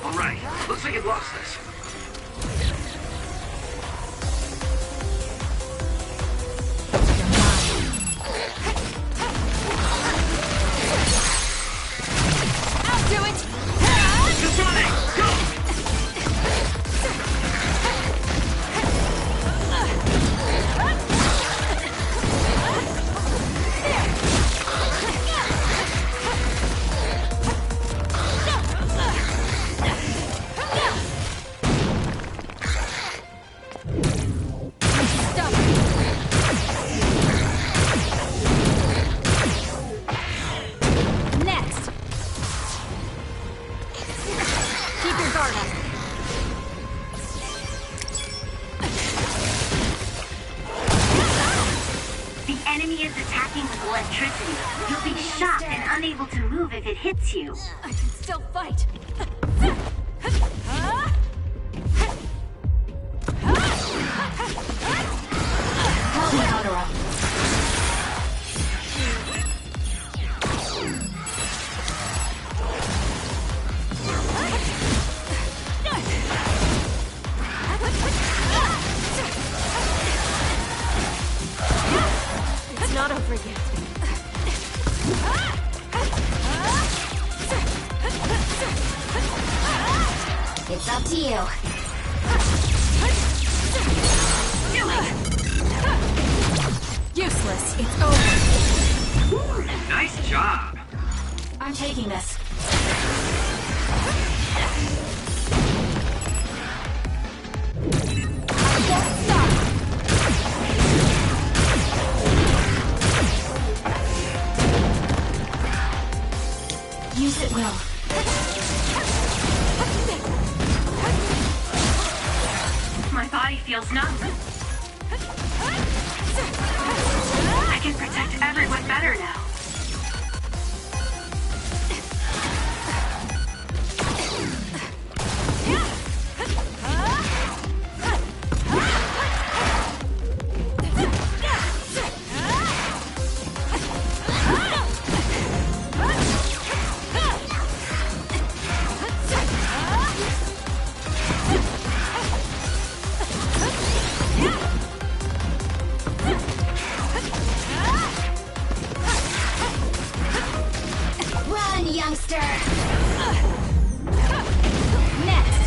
Alright, looks like it lost us. I'll do it! Kasane, go! Unable to move if it hits you. I can still fight. It's not over yet. It's up to you. Useless. It's over. Ooh, nice job. I'm taking this. I won't stop. Use it well. My body feels numb. I can protect everyone better now. Youngster! Next!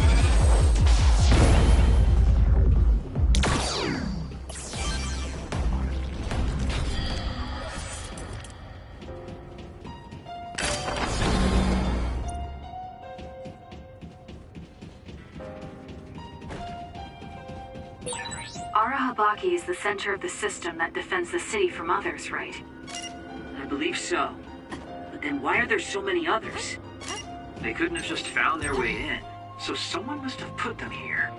Arahabaki is the center of the system that defends the city from others, right? I believe so. But then why are there so many others? They couldn't have just found their way in, so someone must have put them here.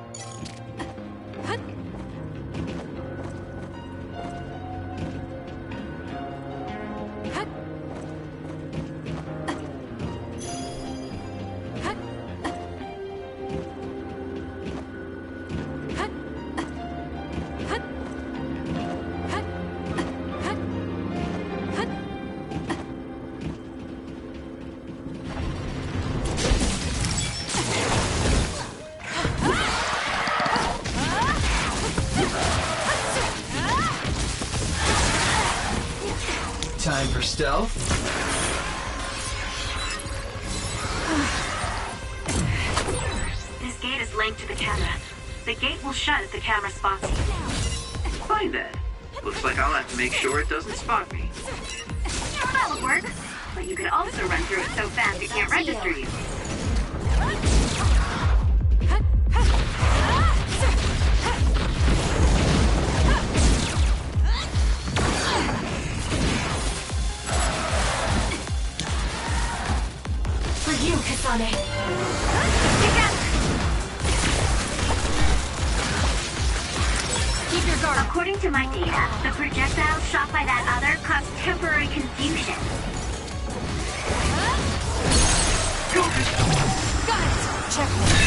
Time for stealth. This gate is linked to the camera. The gate will shut if the camera spots you. Fine then. Looks like I'll have to make sure it doesn't spot me. Yeah, that would work. But you could also run through it so fast it can't register you. For you, Kasane. Keep your guard. According to my data, the projectile shot by that other caused temporary confusion. Got it. Checkmate.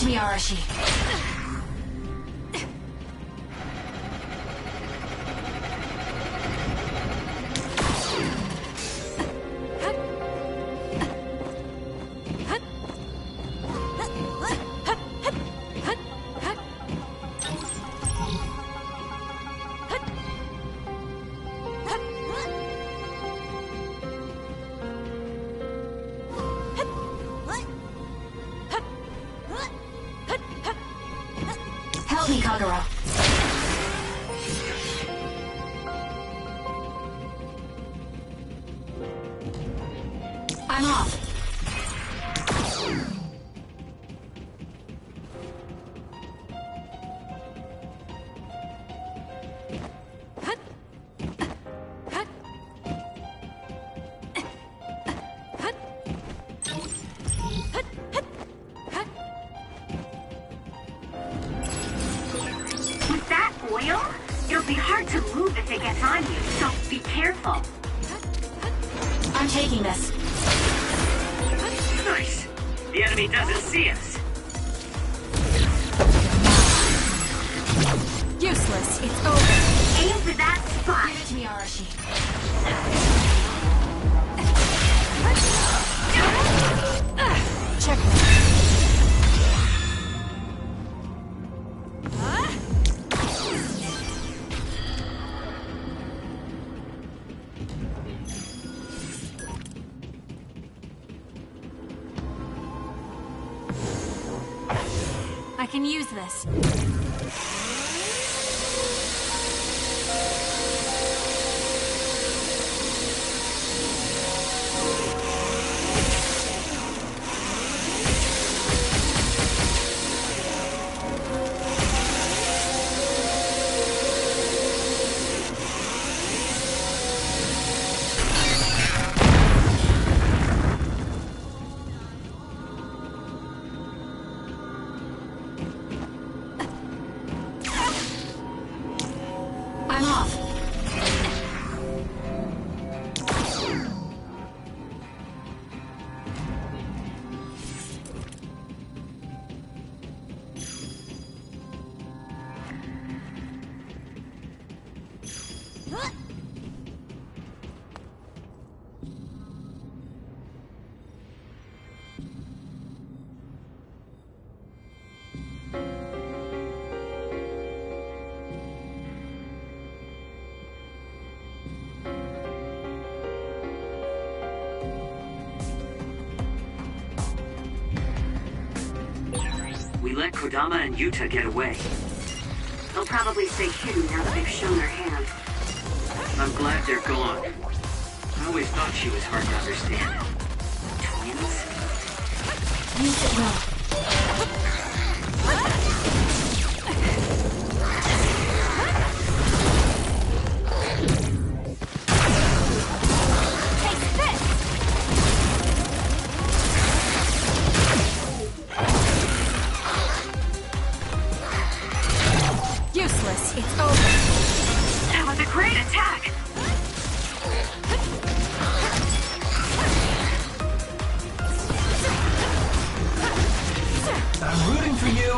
to me, Arashi. Help me, Kagura. I'm off. With that oil, it'll be hard to move if it gets on you, so be careful. I'm taking this. Nice. The enemy doesn't see us. Useless. It's over. Aim for that spot. Give it to me, Arashi. Checkmate. I can use this. I'm off. We let Kodama and Yuta get away. They'll probably stay hidden now that they've shown their hand. I'm glad they're gone. I always thought she was hard to understand. Twins? Use it well. Take this! Useless. It's over. That was a great attack! I'm rooting for you.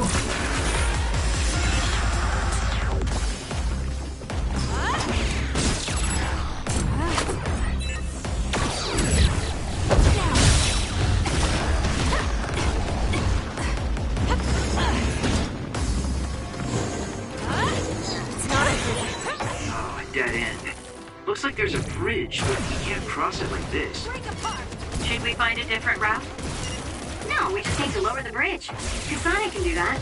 Oh, a dead end. Looks like there's a bridge, but you can't cross it like this. Should we find a different route? No, we just need to lower the bridge. Kasane can do that.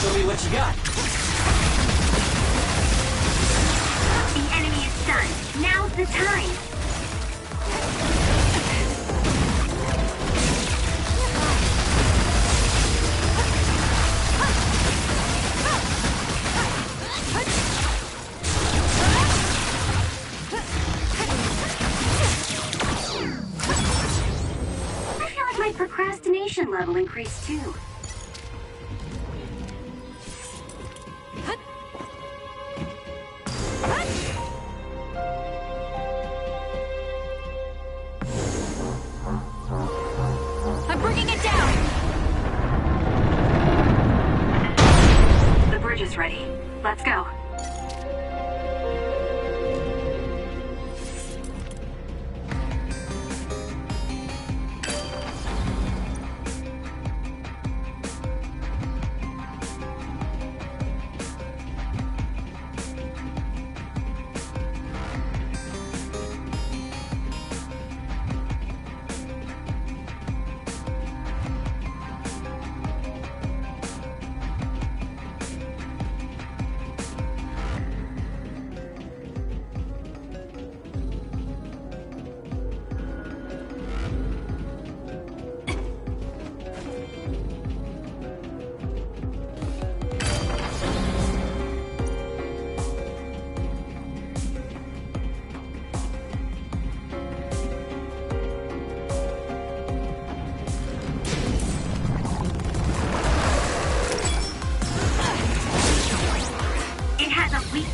Show me what you got. The enemy is stunned. Now's the time. I feel like my procrastination level increased too. charges ready. Let's go.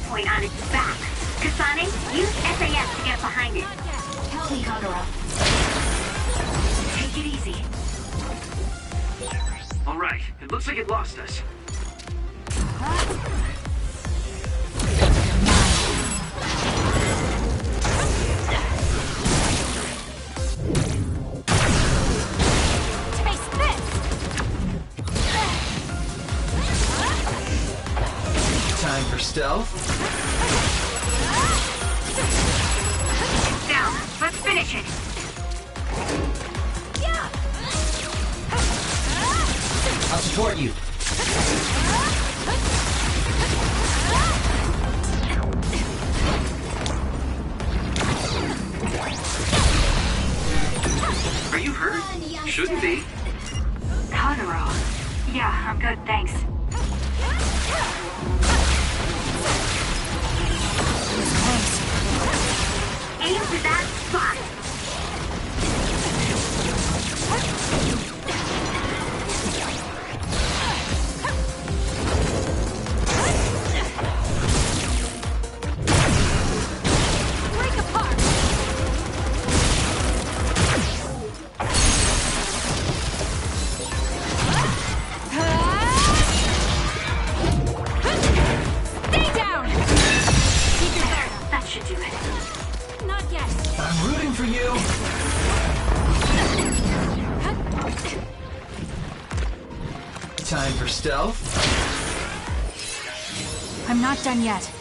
Point on its back. Kasane, use SAS to get behind it. Help me, Kagura. Take it easy. All right, it looks like it lost us. Taste this! Time for stealth. It's down. Let's finish it. I'll support you. Are you hurt? Shouldn't be. Kagura. Yeah, I'm good, thanks. Aim for that spot. Break apart! Stay down! Keep your guard up. That should do it. Not yet. I'm rooting for you. Time for stealth. I'm not done yet.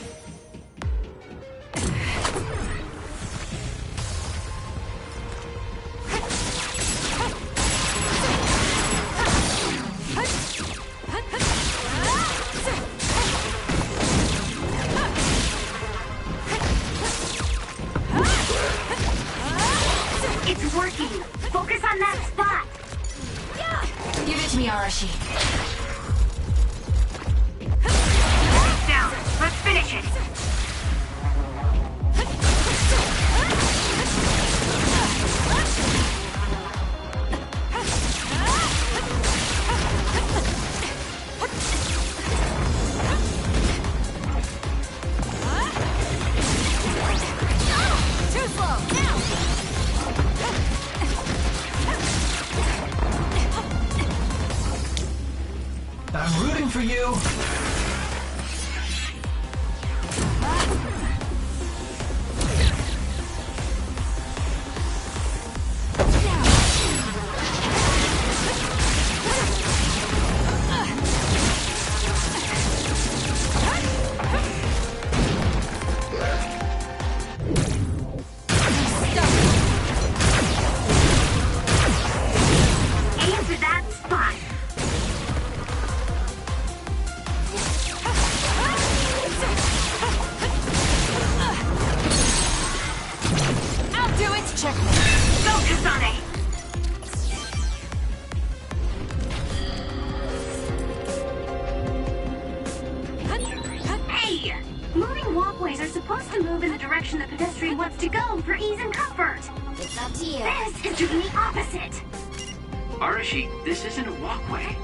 It's working. Focus on that spot. Give it to me, Arashi. Down. Let's finish it. Too slow! Now! I'm rooting for you. Aim for that spot. I'll do it! Checkmate! Go, Kasane. Hey! Moving walkways are supposed to move in the direction the pedestrian wants to go for ease and comfort. It's up to you. This is doing the opposite. Arashi, this isn't a walkway.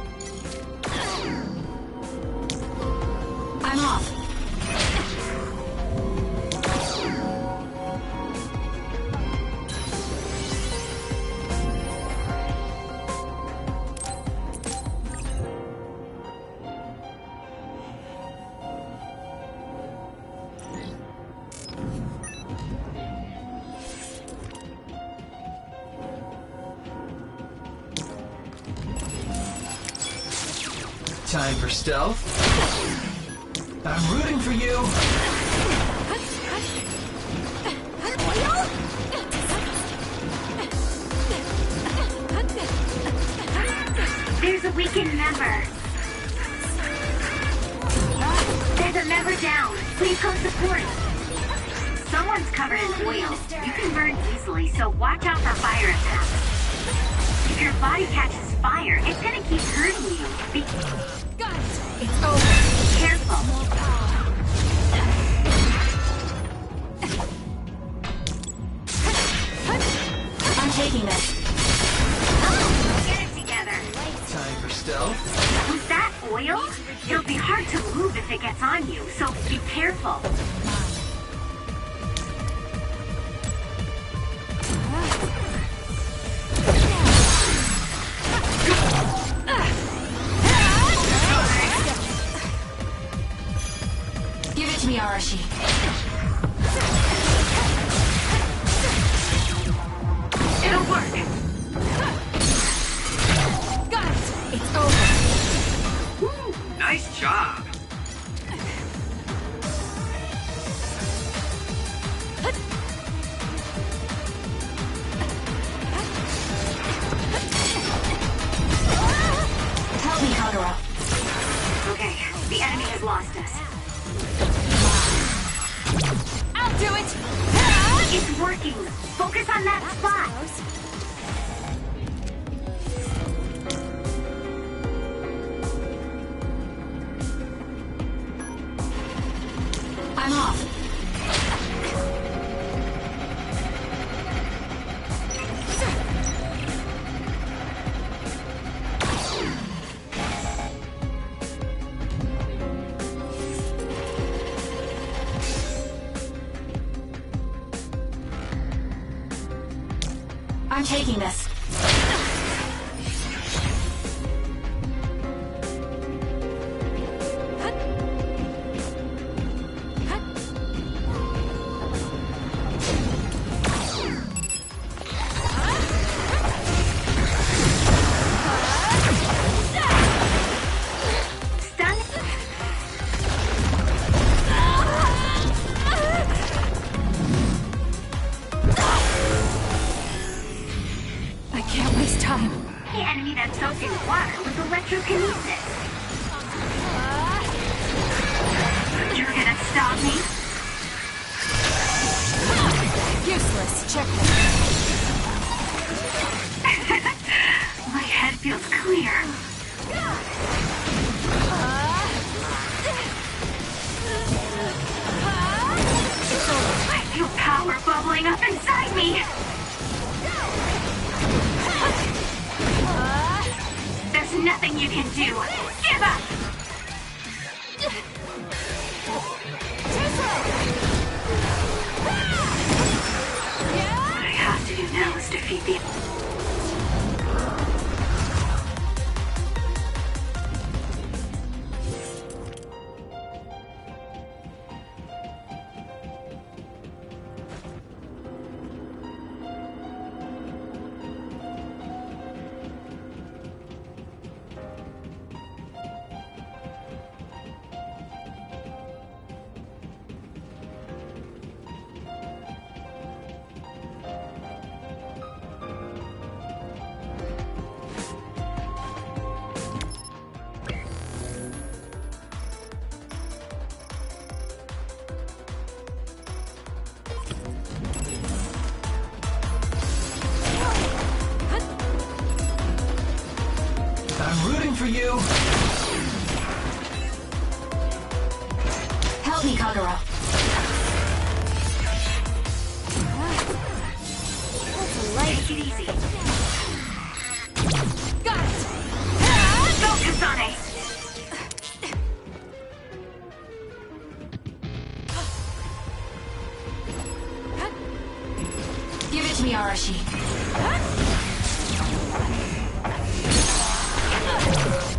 I'm off. Time for stealth. I'm rooting for you. There's a weakened member. There's a member down. Please come support. Someone's covered in oil. You can burn easily, so watch out for fire attacks. If your body catches fire, it's gonna keep hurting you. Be Got it. It's over. careful. I'm taking this. Get it together. Time for stealth. Was that oil? It'll be hard to move if it gets on you, so be careful. Give it to me, Arashi. It'll work. Got it. It's over. Woo, nice job. Help me, Kagura. Okay, the enemy has lost us. I'll do it. It's working. Focus on that spot. I'm off. I'm taking this. Stun. I can't waste time. The enemy that's soaked in water with electrokinesis. You're gonna stop me? Useless. Check that. My head feels clear. I feel power bubbling up inside me. There's nothing you can do. Give up. What I have to do now is defeat the... I'm rooting for you. Help me, Kagura. Take it easy. Got it. Go, Kasane. Give it to me, Arashi.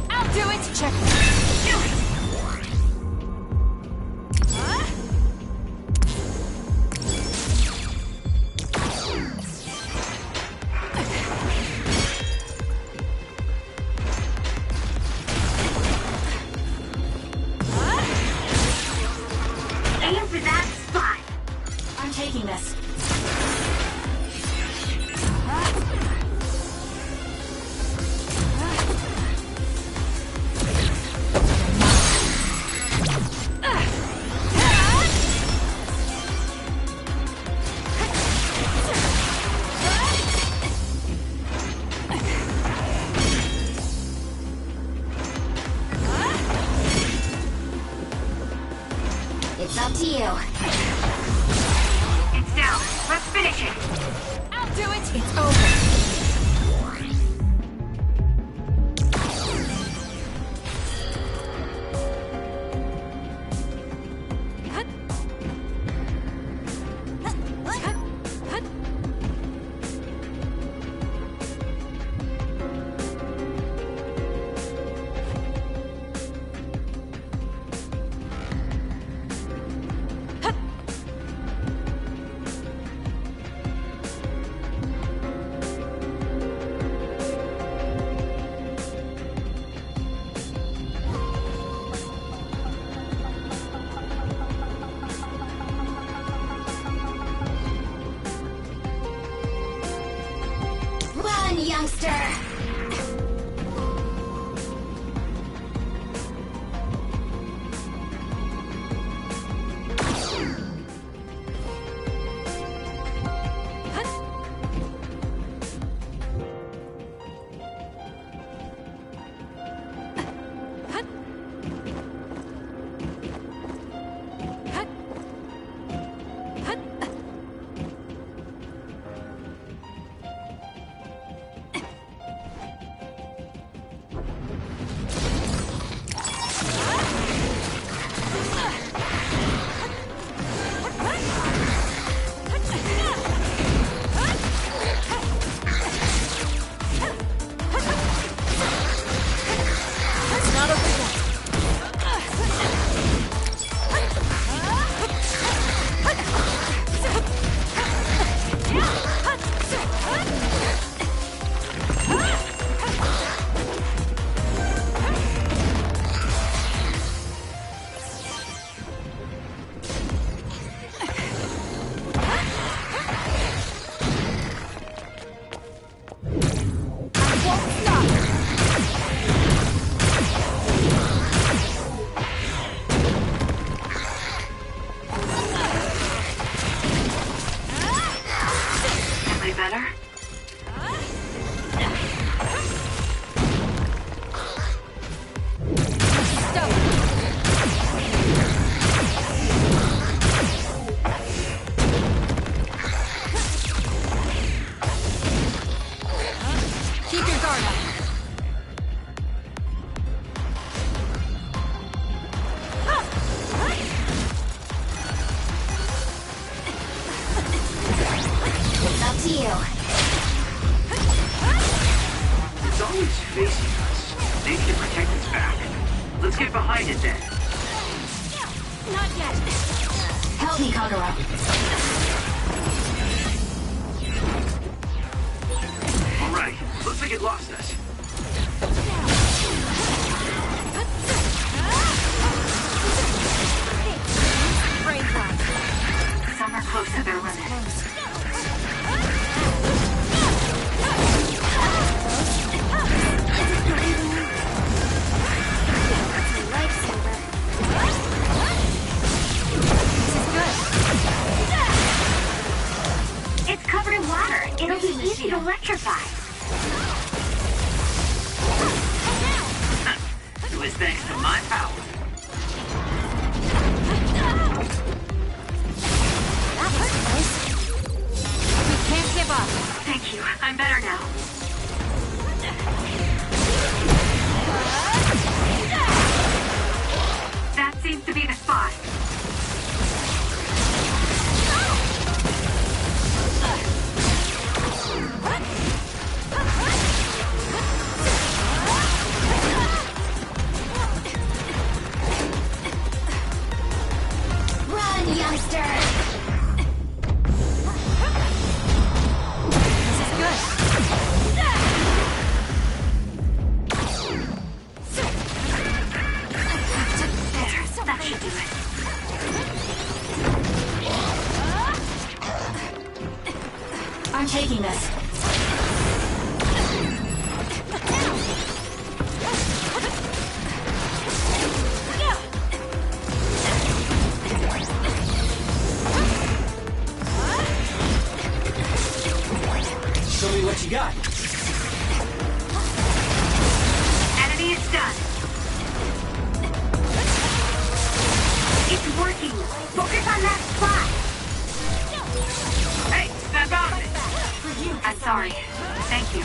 I'll do it. Check. Do it. It's up to you. It's down. Let's finish it. I'll do it. It's over. Youngster! I'm taking this. Show me what you got. Enemy is done. It's working. working! Focus on that spot! Hey, step out of it! For you, I'm sorry. Thank you.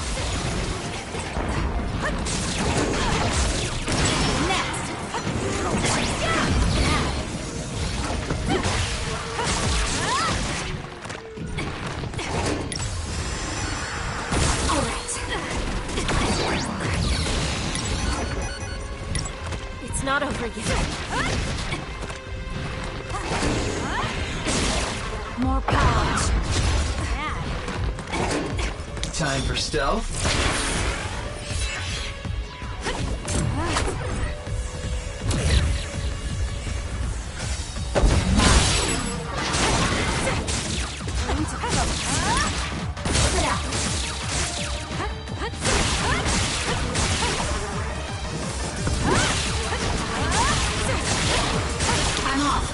All right. It's not over yet. More power. Time for stealth. I'm off.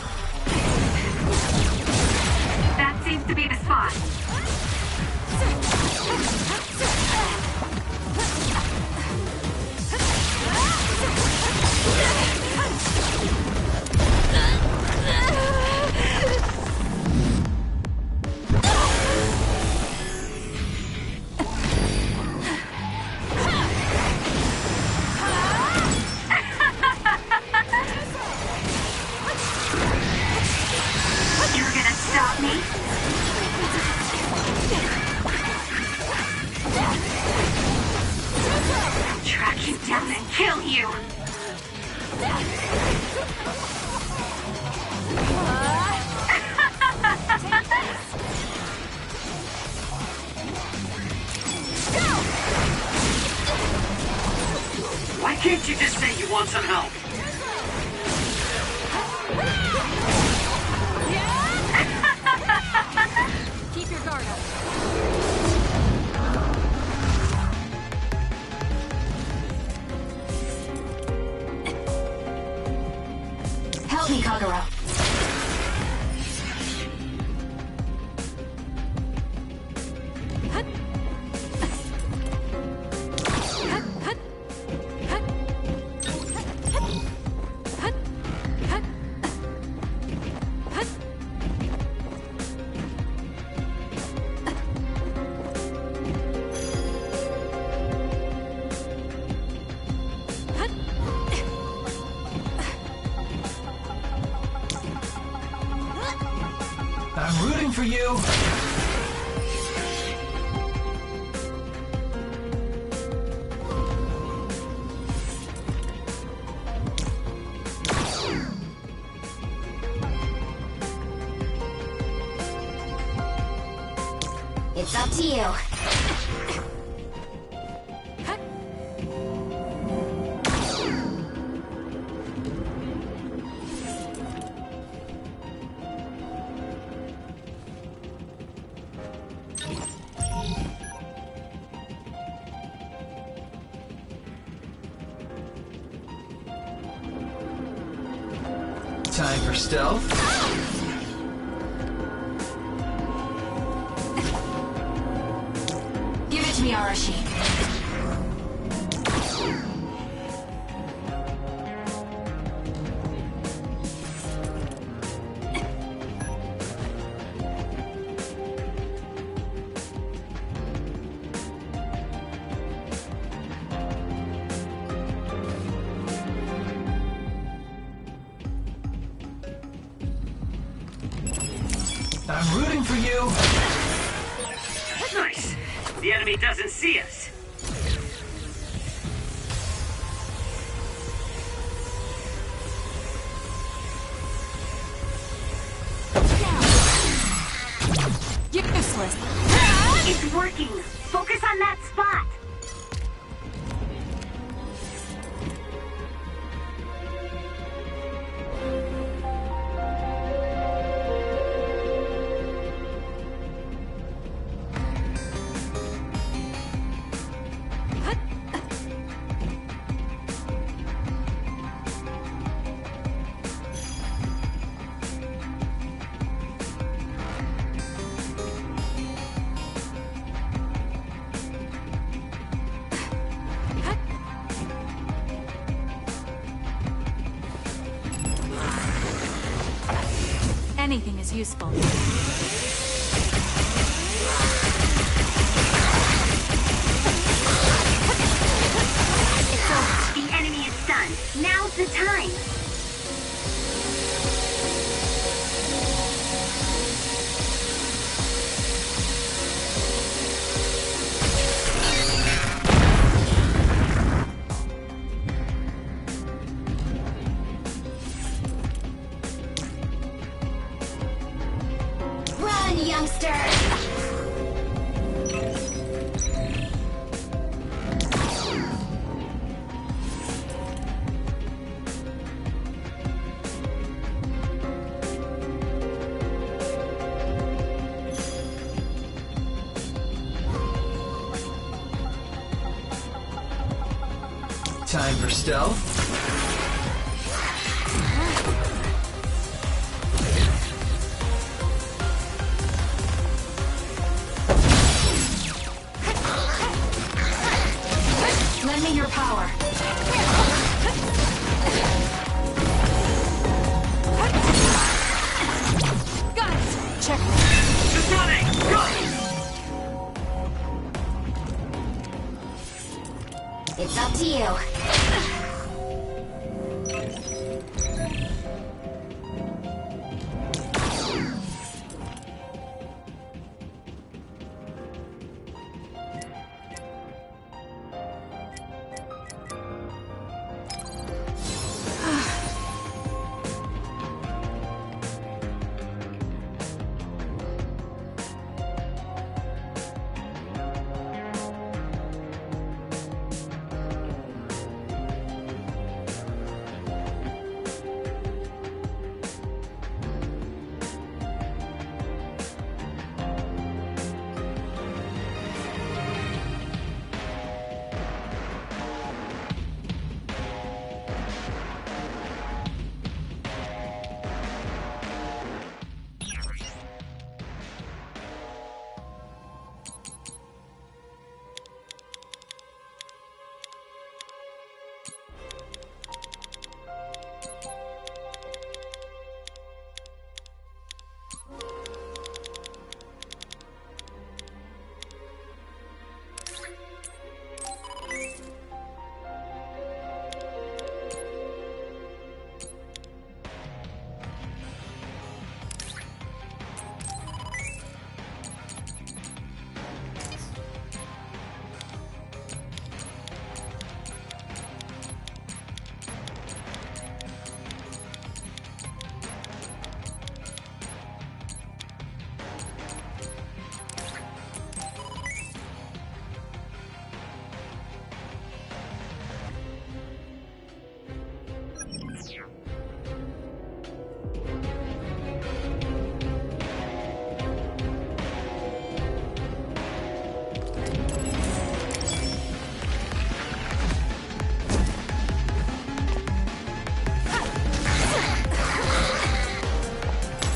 That seems to be the spot. You're gonna stop me? I'll track you down and kill you! Why can't you just say you want some help? Keep your guard up. Help me, Kagura. I'm rooting for you. It's up to you. Time for stealth. Give it to me, Arashi. I'm rooting for you. Nice. The enemy doesn't see us. Useless. It's working! Focus on that spot! anything is useful. It's over. The enemy is stunned. Now's the time. Run, youngster! Time for stealth. Lend me your power. Got it! Check. Kasane, go! It's up to you.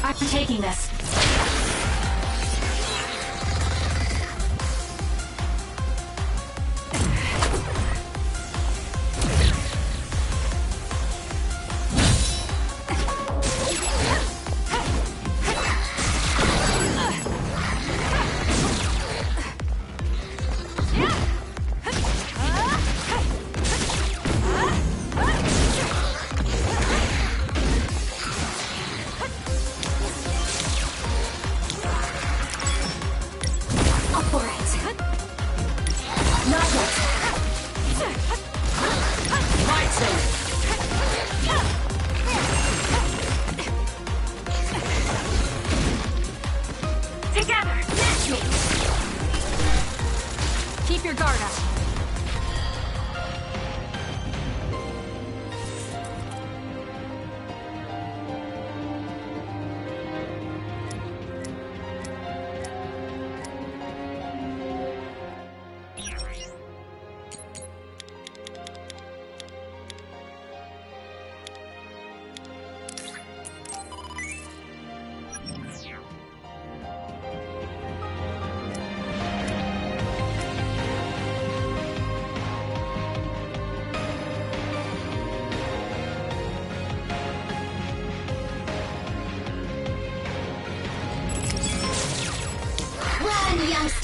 I'm taking this.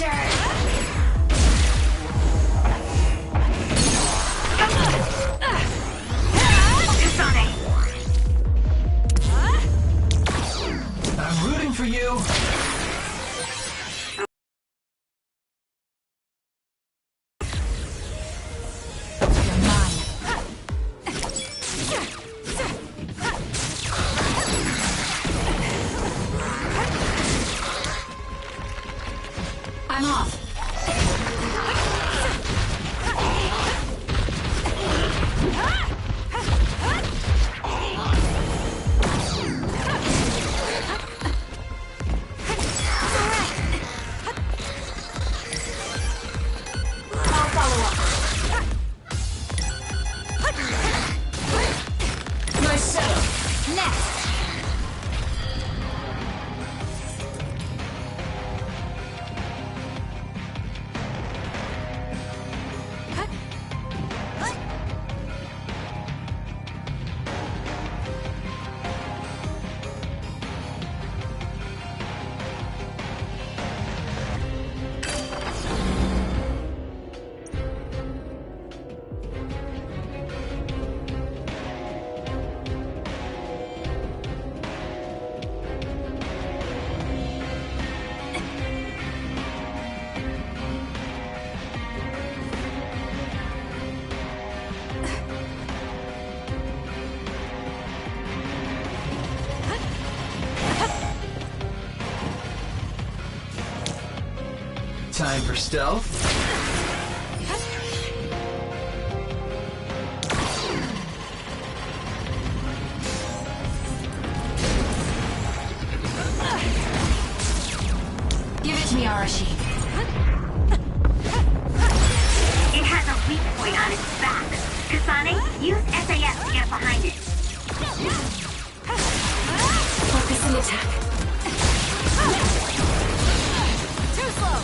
youngster! Kasane, I'm rooting for you. You're mine. I'm off. I'll follow up. Nice setup. Next. Time for stealth. Give it to me, Arashi. it has a weak point on its back. Kasane, use SAS to get behind it. Focus and attack. Too slow.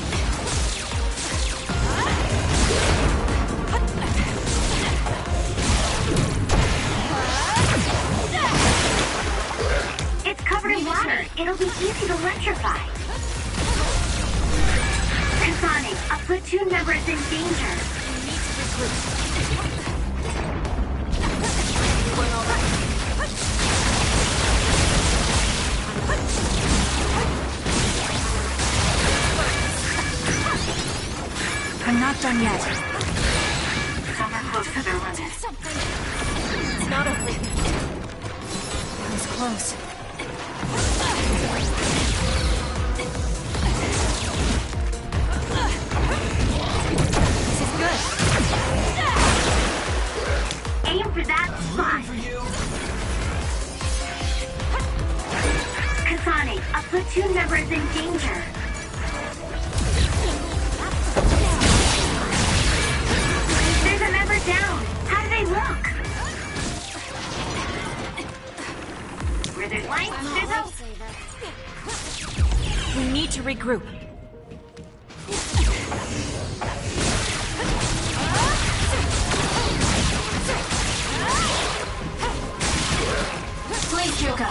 It's covered in water. It'll be easy to electrify. Kasane, a platoon member is in danger. Going all right. I'm not done yet. Some are close to their limit. Something. It's not over. That was close. This is good. Aim for that spot. For you. Kasane, a platoon member is in danger. There's a member down. How do they look? Where there's light, there's hope. We need to regroup. Please, Kyoka.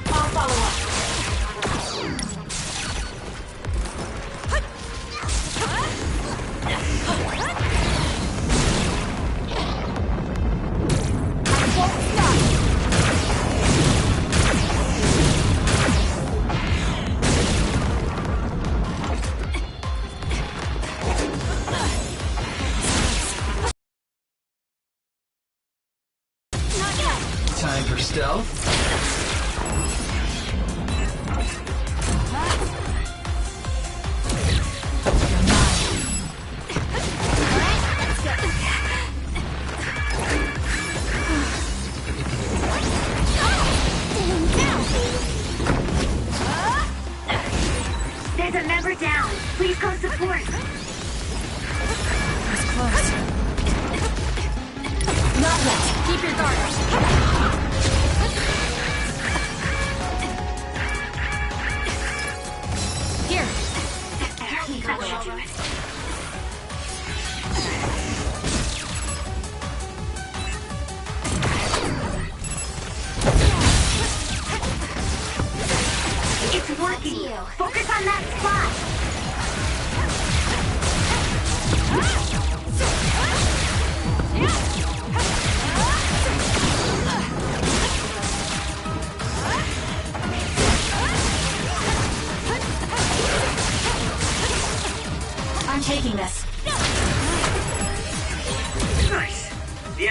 I'll follow up. Time for stealth. There's a member down. Please come support. That was close. Not yet. Keep your guard up.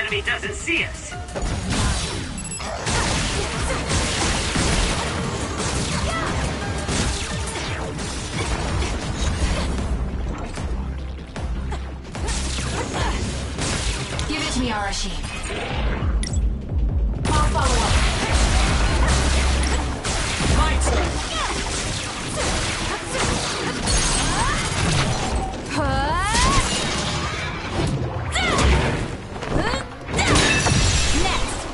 enemy doesn't see us. Give it to me, Arashi. I'll follow up. My turn. Next.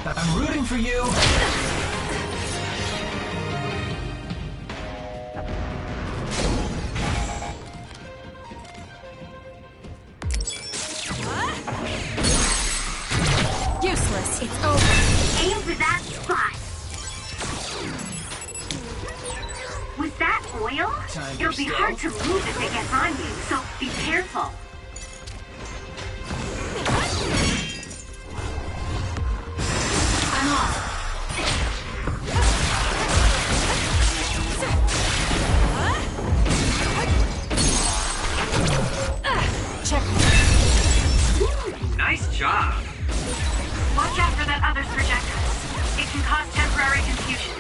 I'm rooting for you. Useless. It's over. Aim for that spot. Was that oil? Time for It'll be hard to move if it gets on you, so be careful. I'm off. Check. Nice job. Watch out for that other's projectiles. It can cause temporary confusion.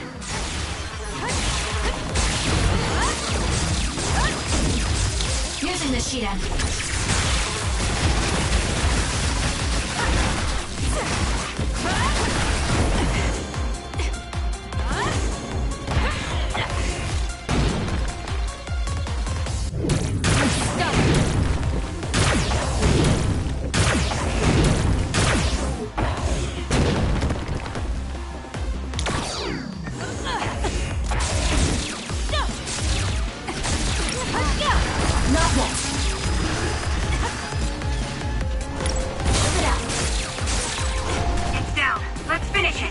Using the sheet end. Not yet. Whip it out. It's down. Let's finish it.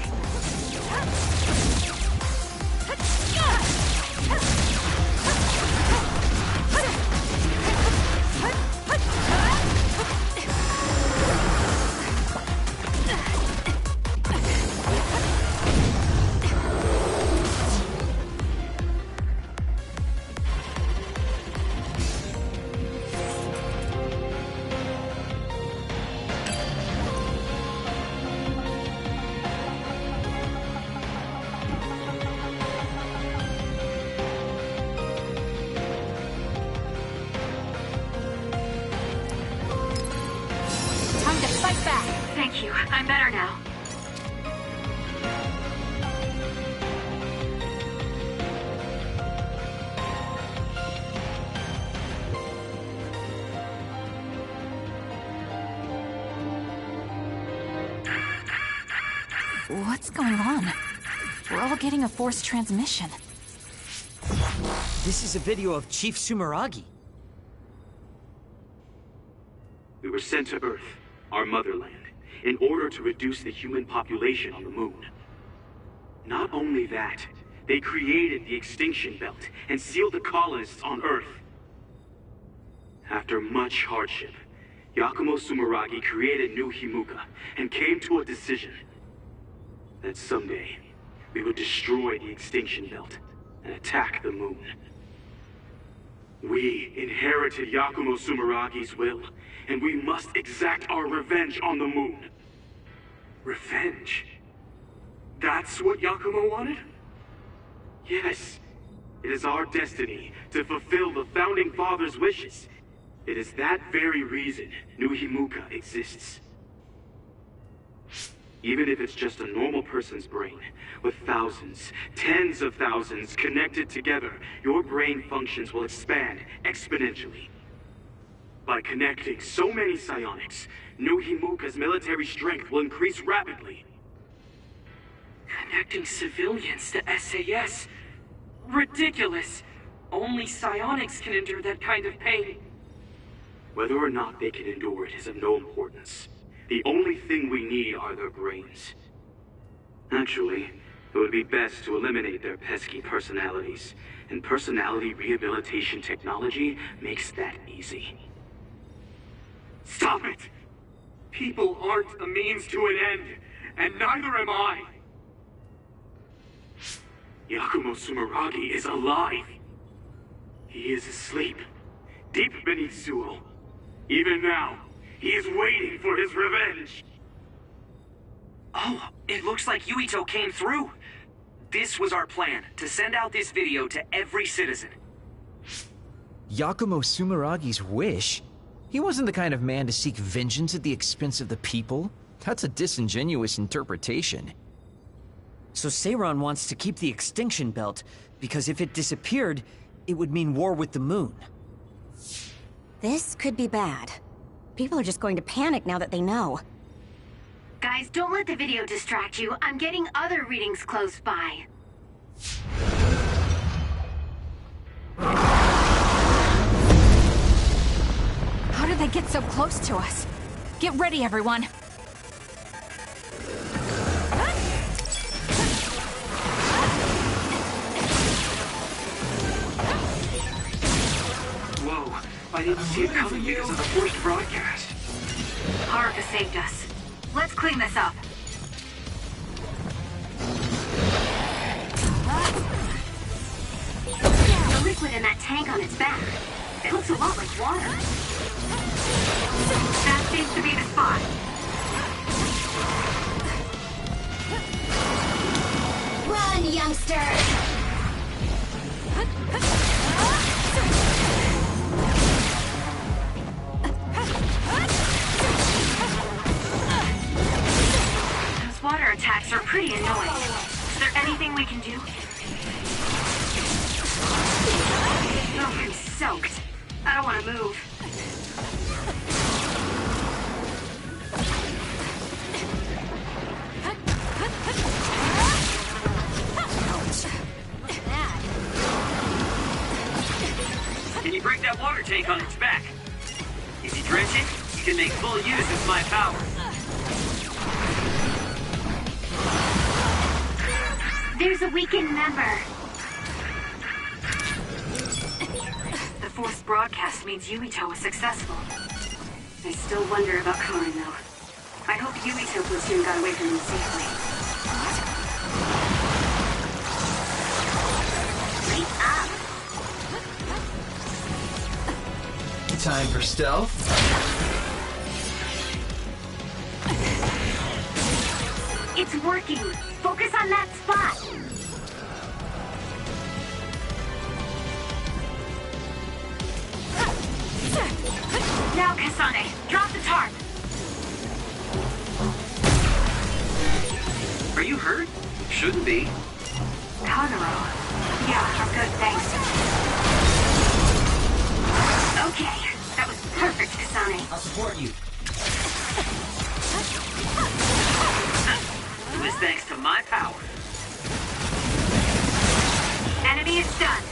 Time to fight back. Thank you. I'm better now. What's going on? We're all getting a forced transmission. This is a video of Chief Sumeragi. We were sent to Earth, our motherland, in order to reduce the human population on the moon. Not only that, they created the extinction belt and sealed the colonists on Earth. After much hardship, Yakumo Sumeragi created New Himuka and came to a decision that someday we would destroy the extinction belt and attack the moon. We inherited Yakumo Sumeragi's will, and we must exact our revenge on the moon. Revenge? That's what Yakumo wanted? Yes. It is our destiny to fulfill the Founding Father's wishes. It is that very reason New Himuka exists. Even if it's just a normal person's brain, with thousands, tens of thousands connected together, your brain functions will expand exponentially. By connecting so many psionics, New Himuka's military strength will increase rapidly. Connecting civilians to SAS? Ridiculous! Only psionics can endure that kind of pain. Whether or not they can endure it is of no importance. The only thing we need are their brains. Actually, it would be best to eliminate their pesky personalities and personality rehabilitation technology makes that easy. Stop it! People aren't a means to an end, and neither am I! Yakumo Sumeragi is alive! He is asleep, deep beneath Suo. Even now, he is waiting for his revenge! Oh, it looks like Yuito came through. This was our plan, to send out this video to every citizen. Yakumo Sumeragi's wish? He wasn't the kind of man to seek vengeance at the expense of the people. That's a disingenuous interpretation. So Seiran wants to keep the extinction belt, because if it disappeared, it would mean war with the moon. This could be bad. People are just going to panic now that they know. Guys, don't let the video distract you. I'm getting other readings close by. How did they get so close to us? Get ready, everyone. Whoa, I didn't see it coming because of the forced broadcast. Haruka saved us. Let's clean this up. The liquid in that tank on its back. It looks a lot like water. That seems to be the spot. Run, youngster! Those water attacks are pretty annoying. Is there anything we can do? Oh, I'm soaked. I don't want to move. Can you break that water tank on its back? If you drench it, you can make full use of my power. There's a weakened member. The forced broadcast means Yuito was successful. I still wonder about Karin, though. I hope Yuito platoon got away from him safely. Wake up! Time for stealth. It's working! Focus on that spot! Now, Kasane, drop the tarp! Are you hurt? Shouldn't be. Kagero. Yeah, I'm good, thanks. Okay, that was perfect, Kasane. I'll support you. It was thanks to my power. Enemy is done.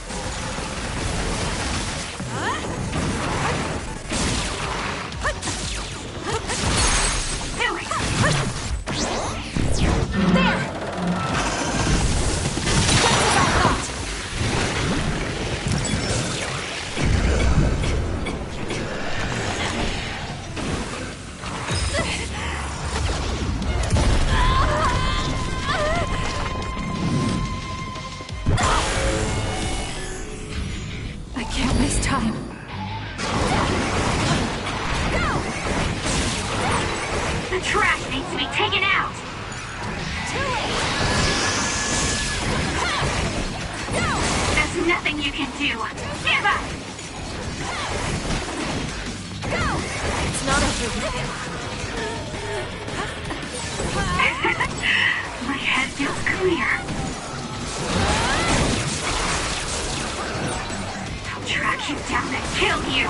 Do it! There! I can't waste time. The trash needs to be taken out! There's nothing you can do. Give up! It's not over yet. My head feels clear. I'll track you down and kill you!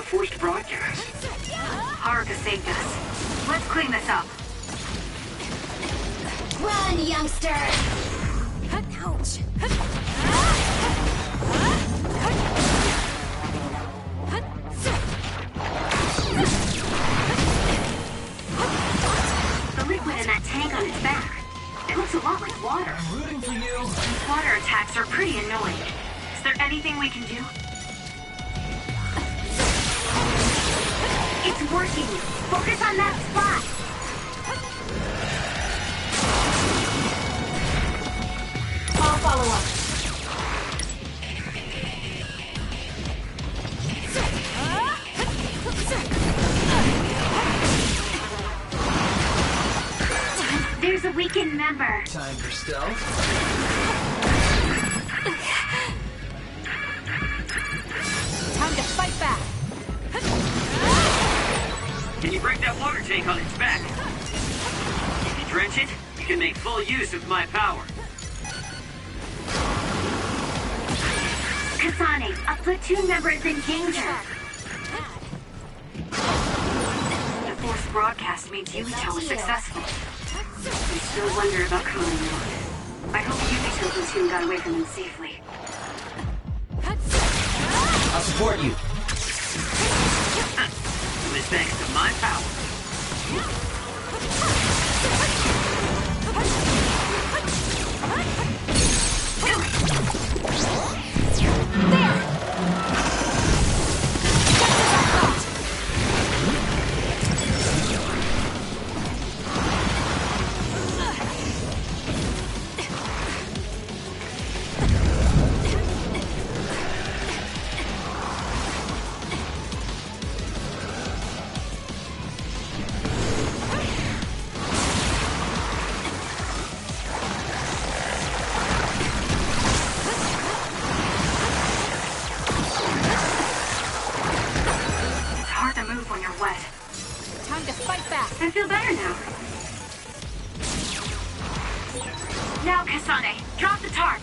forced broadcast. Haruka saved us. Let's clean this up. Run, youngster! Ouch. The liquid in that tank on its back. It looks a lot like water. I'm rooting for you. These water attacks are pretty annoying. Is there anything we can do? It's working! Focus on that spot! I'll follow up. There's a weakened member. Time for stealth. Time to fight back. Can you break that water tank on its back? If you drench it, you can make full use of my power. Kasane, a platoon member is in danger. The forced broadcast means Yumito was successful. I still wonder about Kamino. I hope Yumito platoon got away from him safely. I'll support you. It was thanks to my power. I feel better now. Now, Kasane, drop the tarp.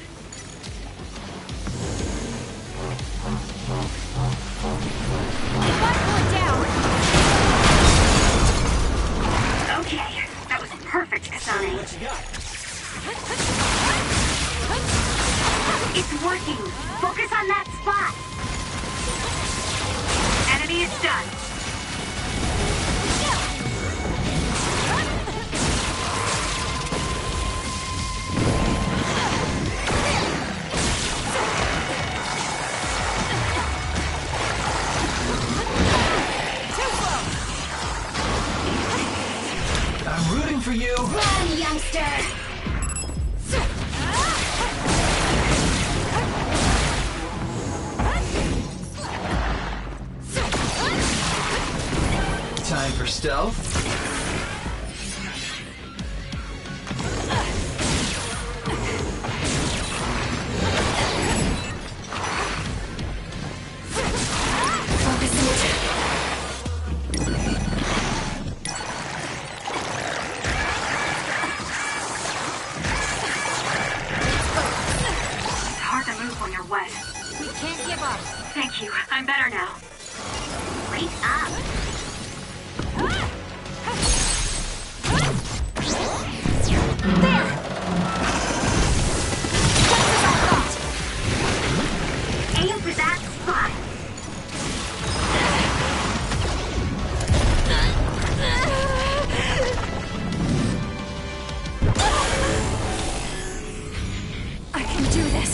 Okay, that was perfect, Kasane. What you got? It's working. Focus on that spot. Enemy is done. I'm rooting for you. Run, youngster! Time for stealth. It's hard to move when you're wet. We can't give up. Thank you. I'm better now. Wake up. There! Aim for that spot. I can do this.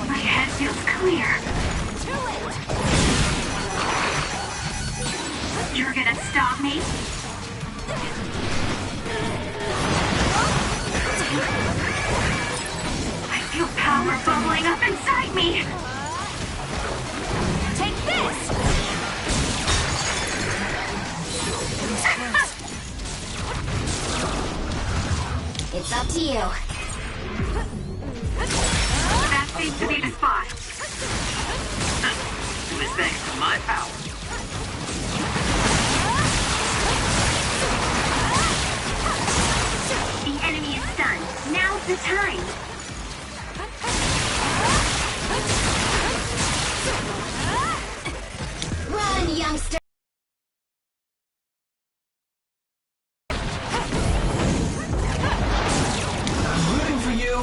My head feels clear. You're gonna stop me? I feel power bubbling up inside me. Take this! It's up to you. That seems to be the spot. It was thanks to my power. the time. Run, youngster! I'm rooting for you.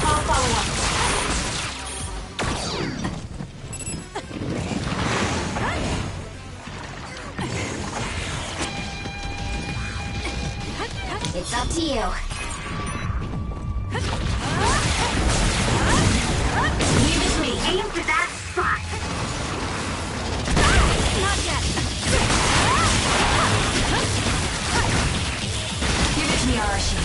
I'll follow up. It's up to you. Leave it to me. Aim for that spot. Not yet. Give it to me, Arashi.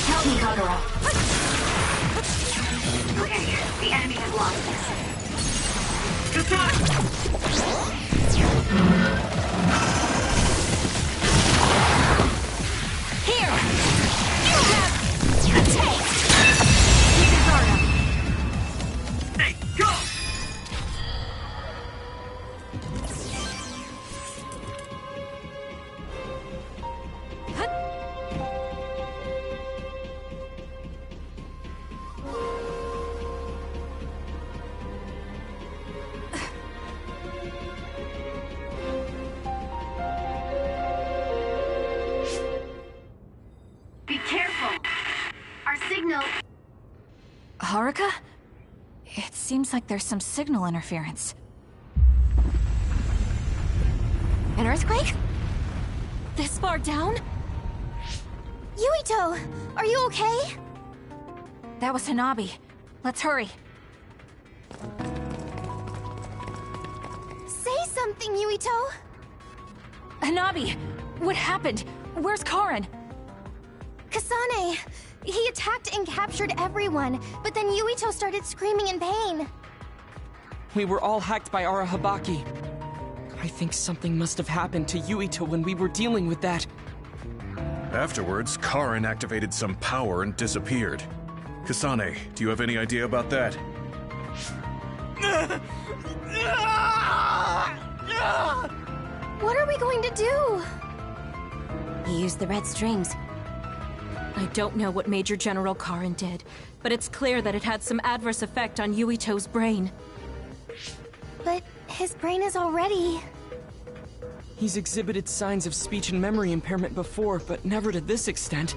Help me, Kagura. Okay, the enemy has lost this. Here! You have a taste! Hey, go! Be careful. Our signal. Haruka? It seems like there's some signal interference. An earthquake? This far down? Yuito, are you okay? That was Hanabi. Let's hurry. Say something, Yuito. Hanabi! What happened? Where's Karin? Kasane, he attacked and captured everyone, but then Yuito started screaming in pain. We were all hacked by Arahabaki. I think something must have happened to Yuito when we were dealing with that. Afterwards, Karin activated some power and disappeared. Kasane, do you have any idea about that? What are we going to do? He used the red strings. I don't know what Major General Karin did, but it's clear that it had some adverse effect on Yuito's brain. But his brain is already... He's exhibited signs of speech and memory impairment before, but never to this extent.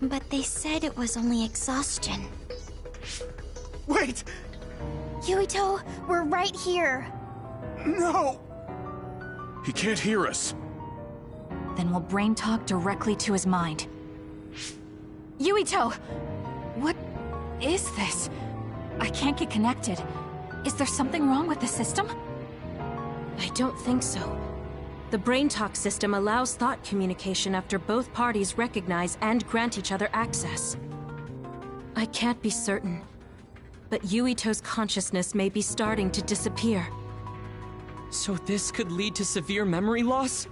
But they said it was only exhaustion. Wait! Yuito, we're right here. No! He can't hear us. Then we'll brain talk directly to his mind. Yuito! What is this? I can't get connected. Is there something wrong with the system? I don't think so. The brain talk system allows thought communication after both parties recognize and grant each other access. I can't be certain, but Yuito's consciousness may be starting to disappear. So this could lead to severe memory loss?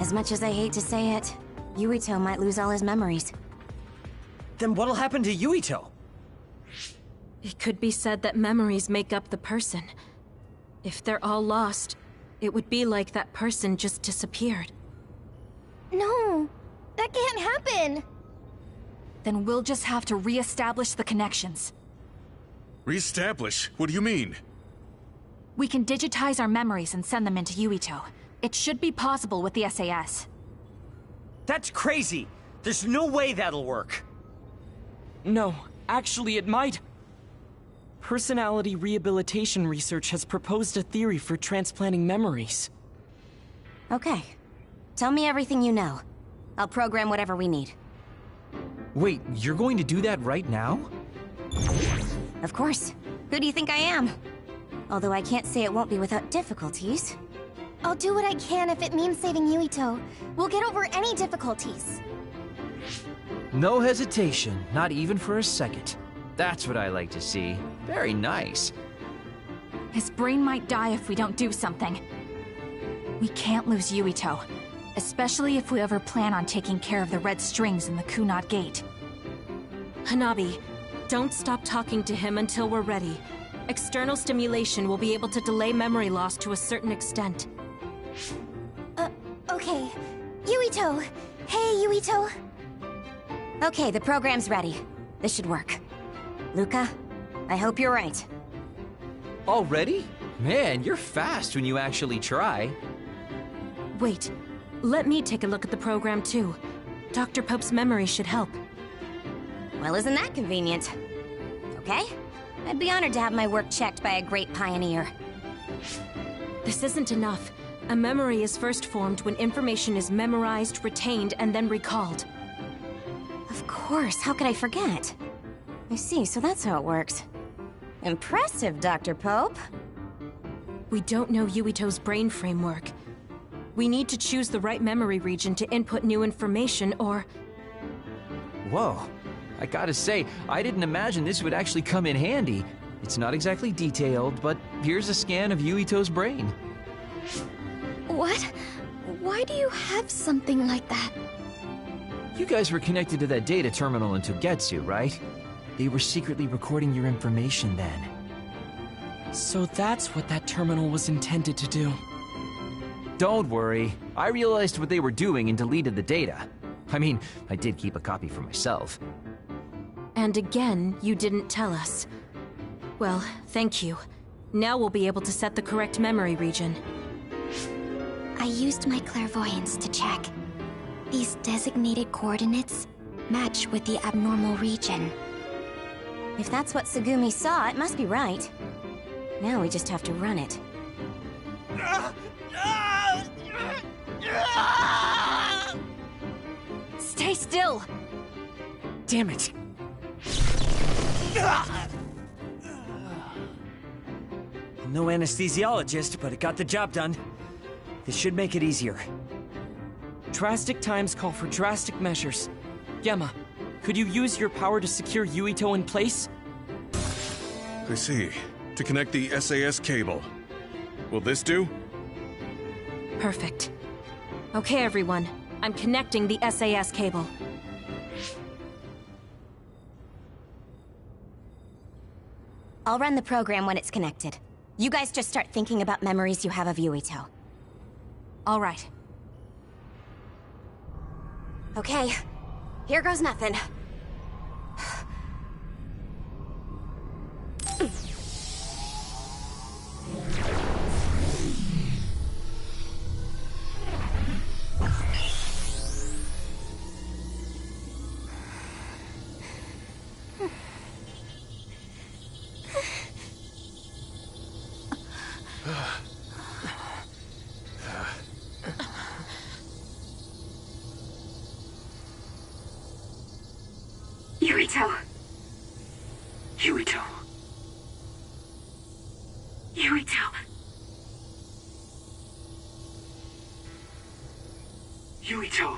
As much as I hate to say it, Yuito might lose all his memories. Then what'll happen to Yuito? It could be said that memories make up the person. If they're all lost, it would be like that person just disappeared. No, that can't happen. Then we'll just have to re-establish the connections. Reestablish? What do you mean? We can digitize our memories and send them into Yuito. It should be possible with the SAS. That's crazy! There's no way that'll work! No, actually it might. Personality rehabilitation research has proposed a theory for transplanting memories. Okay. Tell me everything you know. I'll program whatever we need. Wait, you're going to do that right now? Of course. Who do you think I am? Although I can't say it won't be without difficulties. I'll do what I can if it means saving Yuito. We'll get over any difficulties. No hesitation, not even for a second. That's what I like to see. Very nice. His brain might die if we don't do something. We can't lose Yuito, especially if we ever plan on taking care of the red strings in the Kunad Gate. Hanabi, Don't stop talking to him until we're ready. External stimulation will be able to delay memory loss to a certain extent. Okay. Yuito! Hey, Yuito! Okay, the program's ready. This should work. Luca, I hope you're right. Already? Man, you're fast when you actually try. Wait, let me take a look at the program too. Dr. Pope's memory should help. Well, isn't that convenient? Okay? I'd be honored to have my work checked by a great pioneer. This isn't enough. A memory is first formed when information is memorized, retained, and then recalled. Of course, how could I forget? I see, so that's how it works. Impressive, Dr. Pope. We don't know Yuito's brain framework. We need to choose the right memory region to input new information, or... Whoa. I gotta say, I didn't imagine this would actually come in handy. It's not exactly detailed, but here's a scan of Yuito's brain. What? Why do you have something like that? You guys were connected to that data terminal in Togetsu, right? They were secretly recording your information then. So that's what that terminal was intended to do. Don't worry. I realized what they were doing and deleted the data. I mean, I did keep a copy for myself. And again, you didn't tell us. Well, thank you. Now we'll be able to set the correct memory region. I used my clairvoyance to check. These designated coordinates match with the abnormal region. If that's what Tsugumi saw, it must be right. Now we just have to run it. Stay still! Damn it! I'm no anesthesiologist, but it got the job done. This should make it easier. Drastic times call for drastic measures. Gemma, could you use your power to secure Yuito in place? I see. To connect the SAS cable. Will this do? Perfect. Okay, everyone. I'm connecting the SAS cable. I'll run the program when it's connected. You guys just start thinking about memories you have of Yuito. All right. Okay. Here goes nothing. Yuito. Yuito. Yuito. Yuito.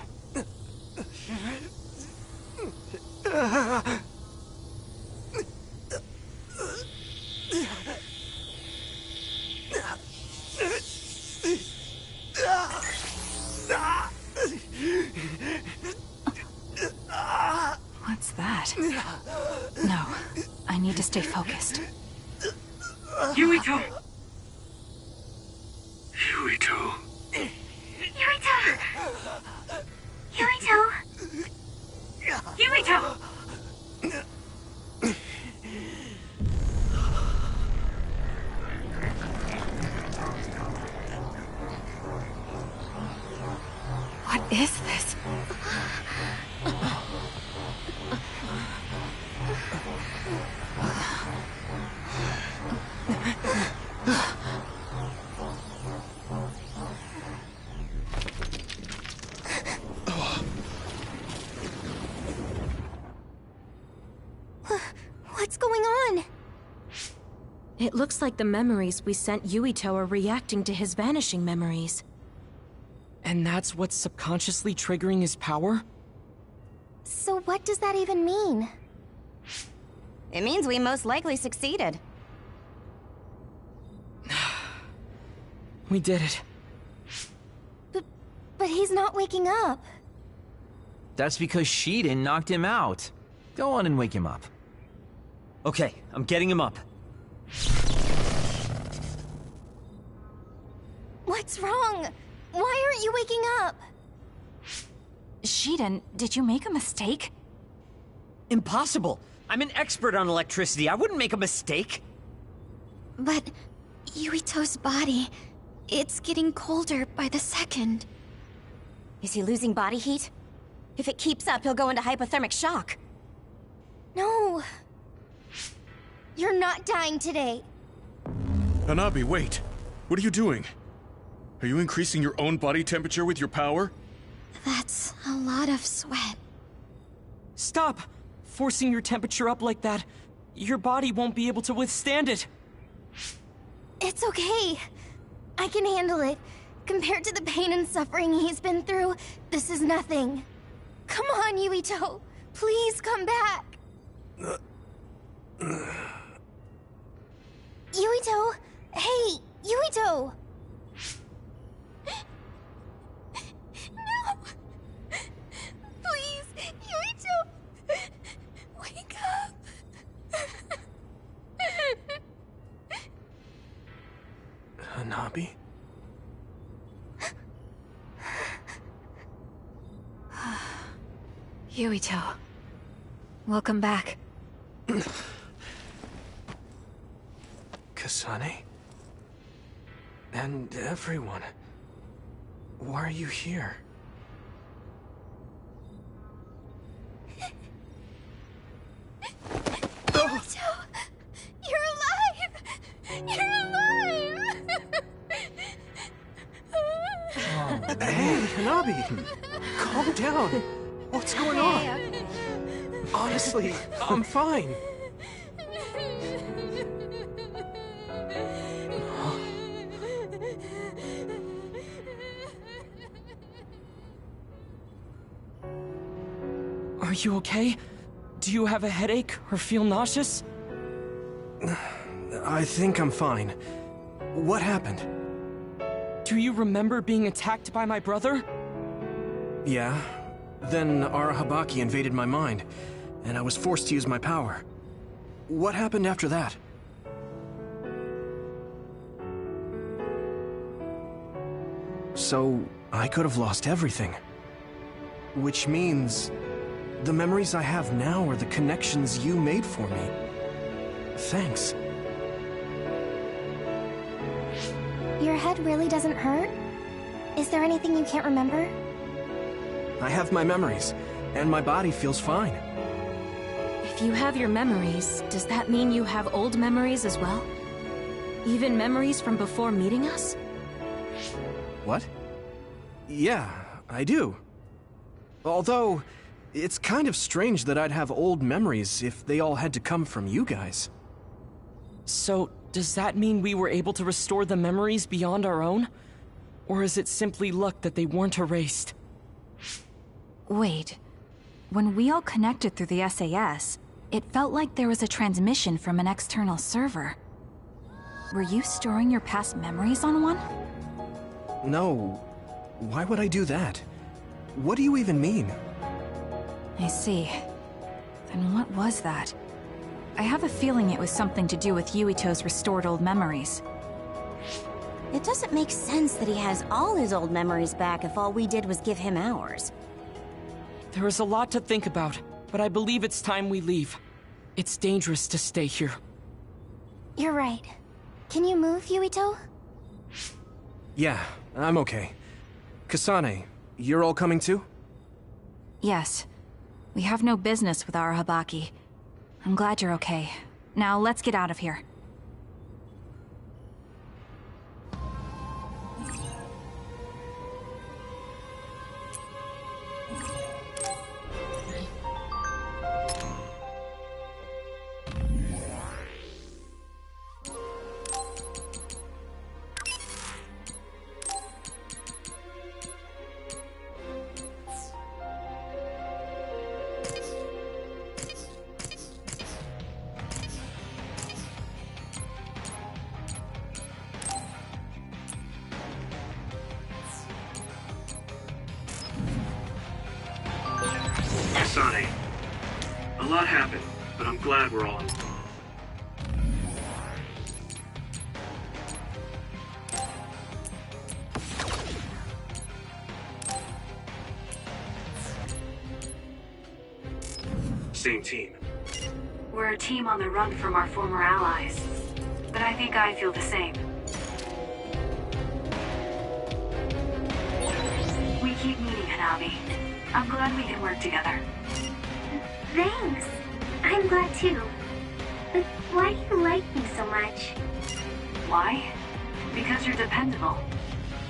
What's that? No, I need to stay focused. Yuito. Yuito. Yuito. Yuito. Yuito. What is this? What's going on? It looks like the memories we sent Yuito are reacting to his vanishing memories. And that's what's subconsciously triggering his power? So what does that even mean? It means we most likely succeeded. We did it. But he's not waking up. That's because Shiden knocked him out. Go on and wake him up. Okay, I'm getting him up. What's wrong? Why aren't you waking up? Shiden, did you make a mistake? Impossible! I'm an expert on electricity. I wouldn't make a mistake. But Yuito's body, it's getting colder by the second. Is he losing body heat? If it keeps up, he'll go into hypothermic shock. No. You're not dying today. Hanabi, wait. What are you doing? Are you increasing your own body temperature with your power? That's a lot of sweat. Stop! Forcing your temperature up like that. Your body won't be able to withstand it. It's okay. I can handle it. Compared to the pain and suffering he's been through, this is nothing. Come on, Yuito. Please come back. Yuito! Hey, Yuito! No! Please, Yuito! Wake up! Hanabi? Yuito. Welcome back. Kasane? And everyone. Why are you here? Yuito! You're alive! You're alive! Hey, Hanabi! Calm down! What's going on? Honestly, I'm fine. Are you okay? Do you have a headache or feel nauseous? I think I'm fine. What happened? Do you remember being attacked by my brother? Yeah. Then Arahabaki invaded my mind, and I was forced to use my power. What happened after that? So, I could have lost everything. Which means... the memories I have now are the connections you made for me. Thanks. Your head really doesn't hurt? Is there anything you can't remember? I have my memories, and my body feels fine. If you have your memories, does that mean you have old memories as well? Even memories from before meeting us? What? Yeah, I do. Although, it's kind of strange that I'd have old memories if they all had to come from you guys. So, does that mean we were able to restore the memories beyond our own? Or is it simply luck that they weren't erased? Wait. When we all connected through the SAS, it felt like there was a transmission from an external server. Were you storing your past memories on one? No. Why would I do that? What do you even mean? I see. Then what was that? I have a feeling it was something to do with Yuito's restored old memories. It doesn't make sense that he has all his old memories back if all we did was give him ours. There is a lot to think about, but I believe it's time we leave. It's dangerous to stay here. You're right. Can you move, Yuito? Yeah, I'm okay. Kasane, you're all coming too? Yes. We have no business with Arahabaki. I'm glad you're okay. Now let's get out of here. Kasane, a lot happened, but I'm glad we're all involved. same team. We're a team on the run from our former allies. But I think I feel the same. We keep meeting, Hanabi. I'm glad we can work together. Thanks. I'm glad too. But why do you like me so much? Why? Because you're dependable.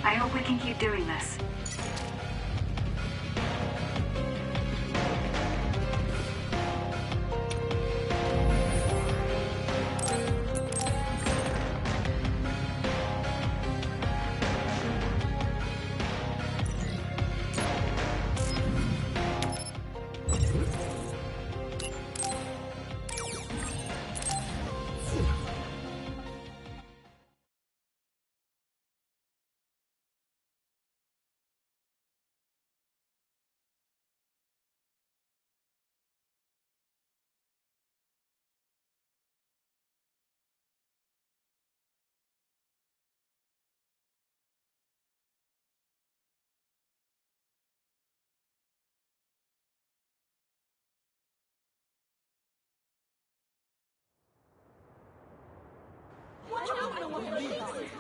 I hope we can keep doing this.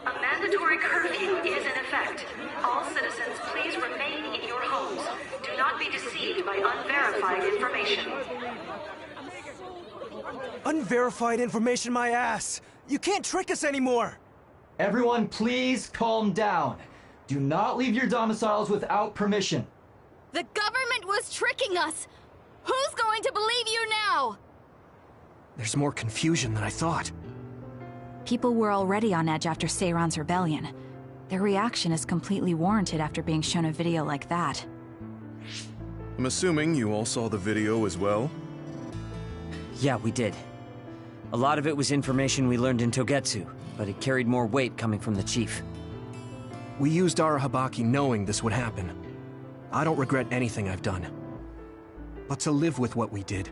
A mandatory curfew is in effect. All citizens, please remain in your homes. Do not be deceived by unverified information. Unverified information, my ass! You can't trick us anymore! Everyone, please calm down. Do not leave your domiciles without permission. The government was tricking us! Who's going to believe you now? There's more confusion than I thought. People were already on edge after Seiron's rebellion. Their reaction is completely warranted after being shown a video like that. I'm assuming you all saw the video as well? Yeah, we did. A lot of it was information we learned in Togetsu, but it carried more weight coming from the chief. We used Arahabaki knowing this would happen. I don't regret anything I've done. But to live with what we did,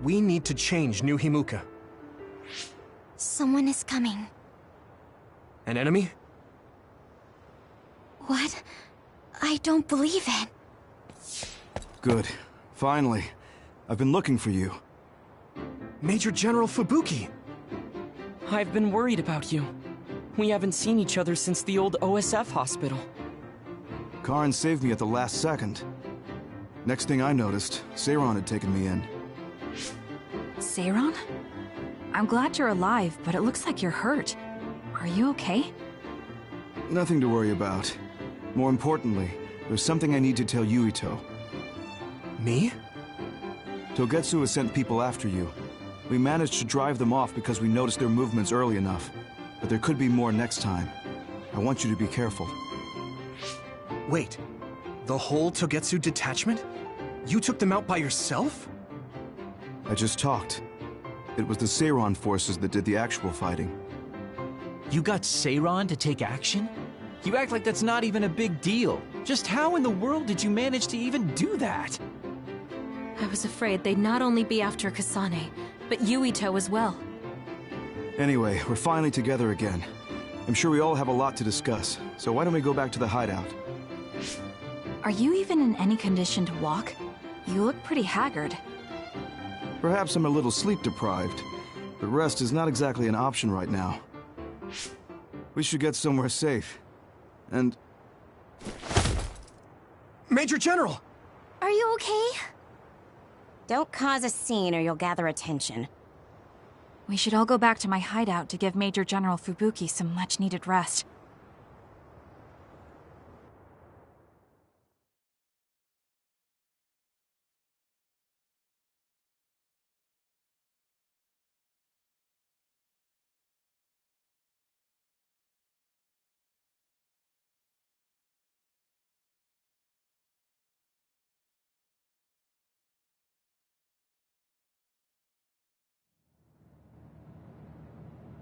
we need to change New Himuka. Someone is coming. An enemy? What? I don't believe it. Good. Finally. I've been looking for you. Major General Fubuki! I've been worried about you. We haven't seen each other since the old OSF hospital. Karin saved me at the last second. Next thing I noticed, Seiron had taken me in. Seiron? I'm glad you're alive, but it looks like you're hurt. Are you okay? Nothing to worry about. More importantly, there's something I need to tell Yuito. Me? Togetsu has sent people after you. We managed to drive them off because we noticed their movements early enough. But there could be more next time. I want you to be careful. Wait, the whole Togetsu detachment? You took them out by yourself? I just talked. It was the Seiron forces that did the actual fighting. You got Seiron to take action? You act like that's not even a big deal. Just how in the world did you manage to even do that? I was afraid they'd not only be after Kasane, but Yuito as well. Anyway, we're finally together again. I'm sure we all have a lot to discuss, so why don't we go back to the hideout? Are you even in any condition to walk? You look pretty haggard. Perhaps I'm a little sleep-deprived, but rest is not exactly an option right now. We should get somewhere safe. And... Major General! Are you okay? Don't cause a scene or you'll gather attention. We should all go back to my hideout to give Major General Fubuki some much-needed rest.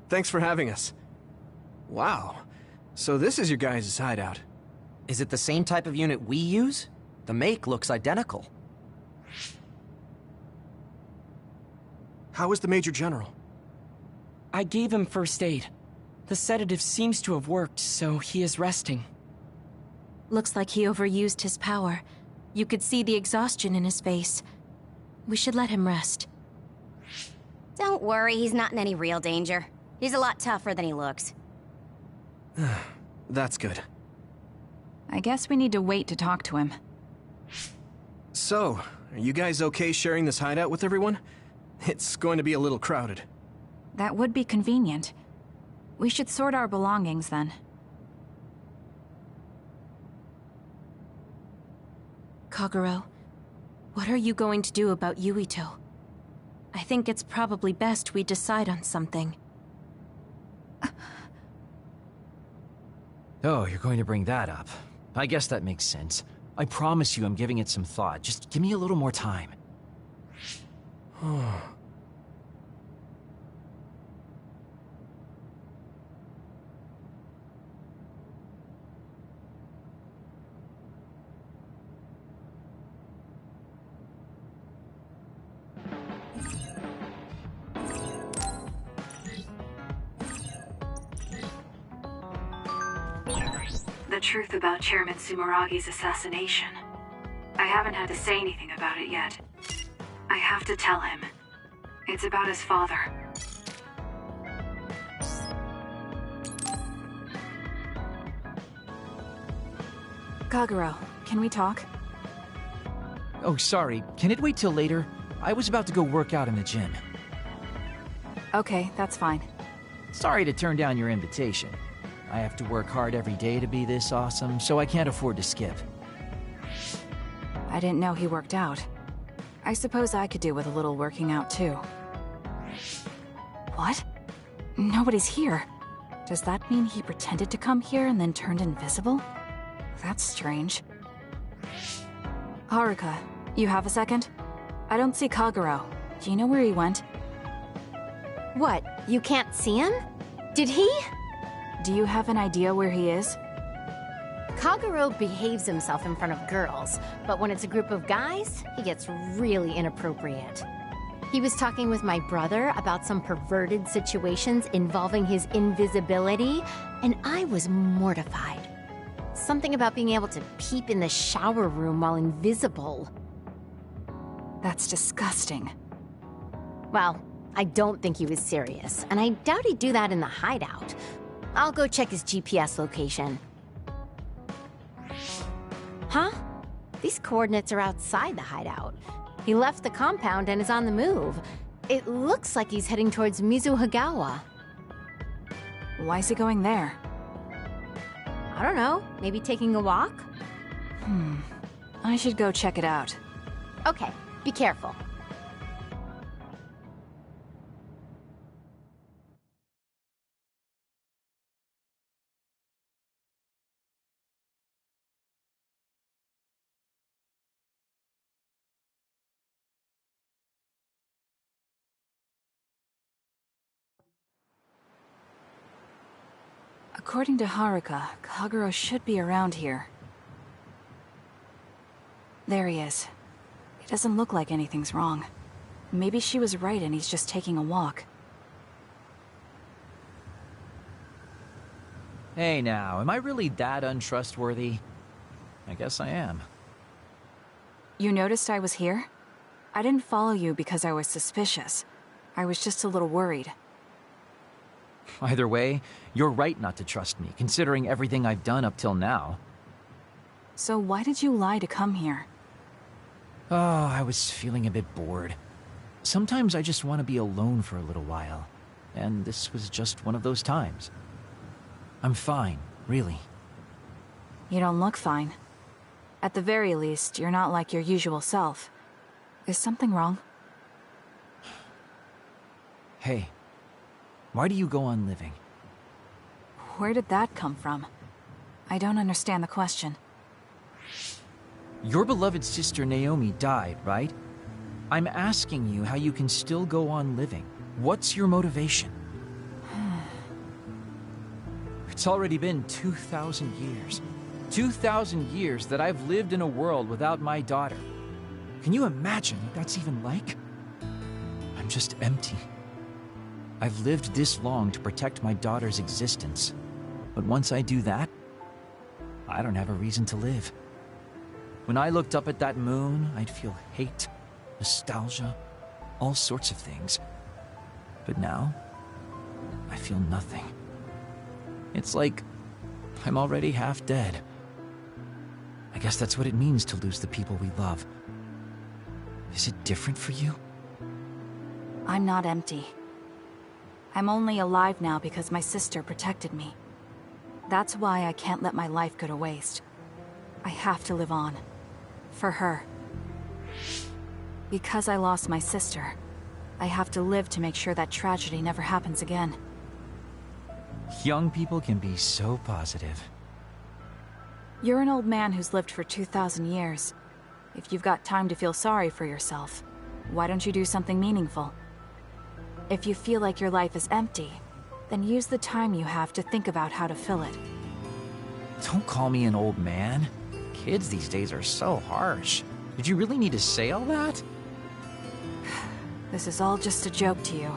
Thanks for having us. Wow. So this is your guys' hideout. Is it the same type of unit we use? The make looks identical. How is the Major General? I gave him first aid. The sedative seems to have worked, so he is resting. Looks like he overused his power. You could see the exhaustion in his face. We should let him rest. Don't worry, he's not in any real danger. He's a lot tougher than he looks. That's good. I guess we need to wait to talk to him. So, are you guys okay sharing this hideout with everyone? It's going to be a little crowded. That would be convenient. We should sort our belongings then. Kagero, what are you going to do about Yuito? I think it's probably best we decide on something. Oh, you're going to bring that up. I guess that makes sense. I promise you I'm giving it some thought. Just give me a little more time. The truth about Chairman Sumeragi's assassination. I haven't had to say anything about it yet. I have to tell him. It's about his father. Kagero, can we talk? Oh, sorry. Can it wait till later? I was about to go work out in the gym. Okay, that's fine. Sorry to turn down your invitation. I have to work hard every day to be this awesome, so I can't afford to skip. I didn't know he worked out. I suppose I could do with a little working out too. What? Nobody's here. Does that mean he pretended to come here and then turned invisible? That's strange. Haruka, you have a second? I don't see Kagero. Do you know where he went? What, you can't see him? Did he? Do you have an idea where he is? Kagero behaves himself in front of girls, but when it's a group of guys, he gets really inappropriate. He was talking with my brother about some perverted situations involving his invisibility, and I was mortified. Something about being able to peep in the shower room while invisible. That's disgusting. Well, I don't think he was serious, and I doubt he'd do that in the hideout. I'll go check his GPS location. Huh? These coordinates are outside the hideout. He left the compound and is on the move. It looks like he's heading towards Mizuhagawa. Why is he going there? I don't know. Maybe taking a walk? I should go check it out. Okay, be careful. According to Haruka, Kagero should be around here. There he is. It doesn't look like anything's wrong. Maybe she was right and he's just taking a walk. Hey now, am I really that untrustworthy? I guess I am. You noticed I was here? I didn't follow you because I was suspicious. I was just a little worried. Either way, you're right not to trust me, considering everything I've done up till now. So why did you lie to come here? Oh, I was feeling a bit bored. Sometimes I just want to be alone for a little while. And this was just one of those times. I'm fine, really. You don't look fine. At the very least, you're not like your usual self. Is something wrong? Hey, why do you go on living? Where did that come from? I don't understand the question. Your beloved sister Naomi died, right? I'm asking you how you can still go on living. What's your motivation? It's already been 2,000 years. 2,000 years that I've lived in a world without my daughter. Can you imagine what that's even like? I'm just empty. I've lived this long to protect my daughter's existence. But once I do that, I don't have a reason to live. When I looked up at that moon, I'd feel hate, nostalgia, all sorts of things. But now, I feel nothing. It's like I'm already half dead. I guess that's what it means to lose the people we love. Is it different for you? I'm not empty. I'm only alive now because my sister protected me. That's why I can't let my life go to waste. I have to live on. For her. Because I lost my sister, I have to live to make sure that tragedy never happens again. Young people can be so positive. You're an old man who's lived for 2,000 years. If you've got time to feel sorry for yourself, why don't you do something meaningful? If you feel like your life is empty, then use the time you have to think about how to fill it. Don't call me an old man. Kids these days are so harsh. Did you really need to say all that? This is all just a joke to you.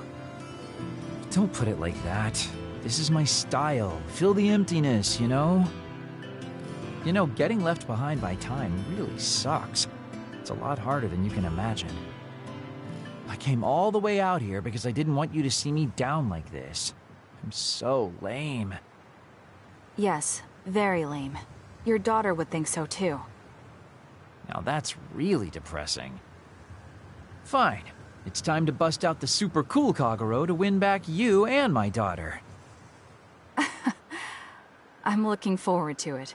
Don't put it like that. This is my style. Fill the emptiness, you know? You know, getting left behind by time really sucks. It's a lot harder than you can imagine. I came all the way out here because I didn't want you to see me down like this. I'm so lame. Yes, very lame. Your daughter would think so too. Now that's really depressing. Fine. It's time to bust out the super cool Kagero to win back you and my daughter. I'm looking forward to it.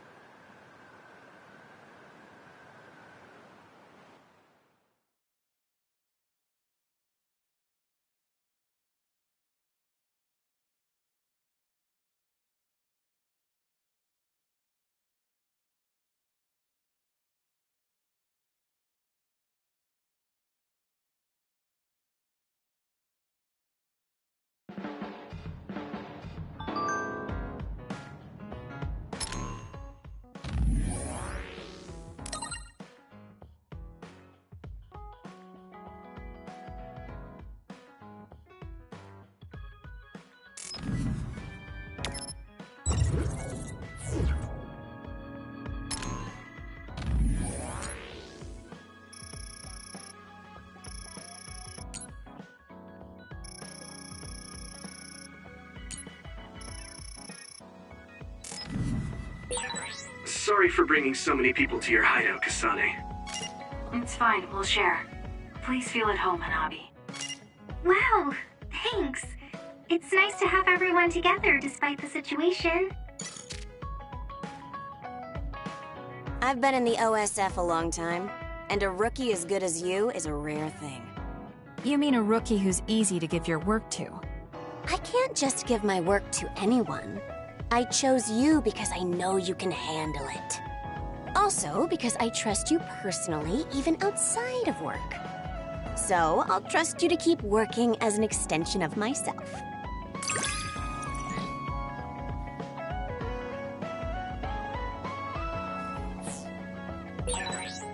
Sorry for bringing so many people to your hideout, Kasane. It's fine, we'll share. Please feel at home, Hanabi. Wow, thanks. It's nice to have everyone together despite the situation. I've been in the OSF a long time, and a rookie as good as you is a rare thing. You mean a rookie who's easy to give your work to? I can't just give my work to anyone. I chose you because I know you can handle it. Also, because I trust you personally, even outside of work. So, I'll trust you to keep working as an extension of myself.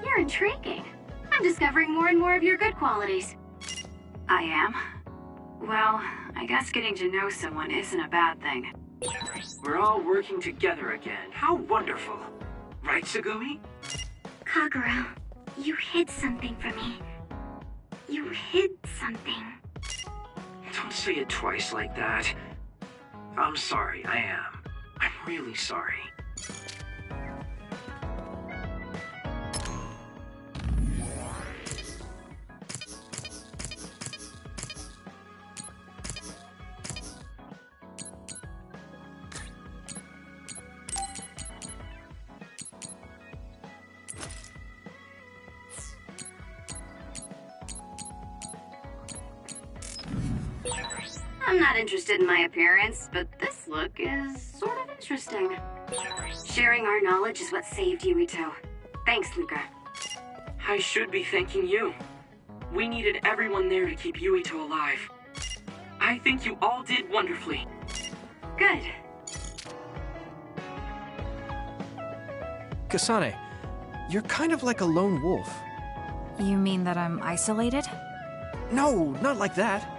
You're intriguing. I'm discovering more and more of your good qualities. I am? Well, I guess getting to know someone isn't a bad thing. We're all working together again. How wonderful. Right, Sugumi? Kagero, you hid something from me. You hid something. Don't say it twice like that. I'm sorry, I am. I'm really sorry. I'm not interested in my appearance, but this look is sort of interesting. Sharing our knowledge is what saved Yuito. Thanks, Luca. I should be thanking you. We needed everyone there to keep Yuito alive. I think you all did wonderfully. Good. Kasane, you're kind of like a lone wolf. You mean that I'm isolated? No, not like that.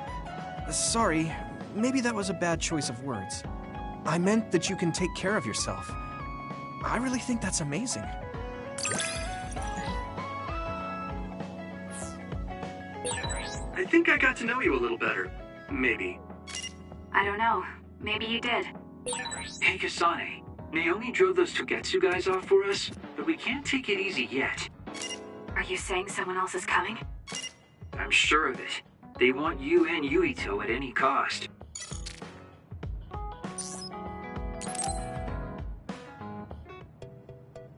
Sorry, maybe that was a bad choice of words. I meant that you can take care of yourself. I really think that's amazing. think I got to know you a little better. Maybe. I don't know. Maybe you did. Hey, Kasane. Naomi drove those Togetsu guys off for us, but we can't take it easy yet. Are you saying someone else is coming? I'm sure of it. They want you and Yuito at any cost.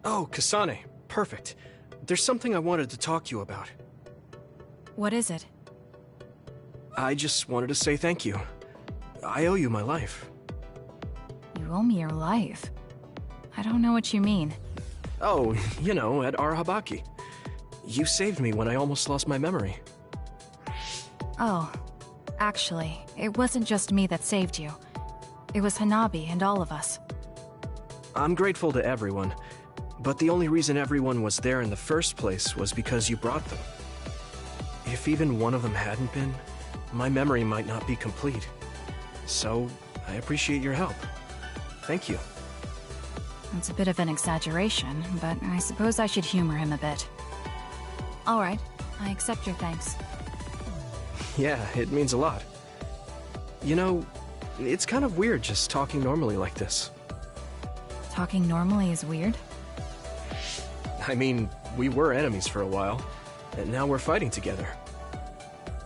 Oh, Kasane. Perfect. There's something I wanted to talk to you about. What is it? I just wanted to say thank you. I owe you my life. You owe me your life? I don't know what you mean. Oh, you know, at Arahabaki. You saved me when I almost lost my memory. Oh, actually, it wasn't just me that saved you. It was Hanabi and all of us. I'm grateful to everyone, but the only reason everyone was there in the first place was because you brought them. If even one of them hadn't been, my memory might not be complete. So, I appreciate your help. Thank you. It's a bit of an exaggeration, but I suppose I should humor him a bit. Alright, I accept your thanks. Yeah, it means a lot. You know, it's kind of weird just talking normally like this. Talking normally is weird? I mean, we were enemies for a while, and now we're fighting together.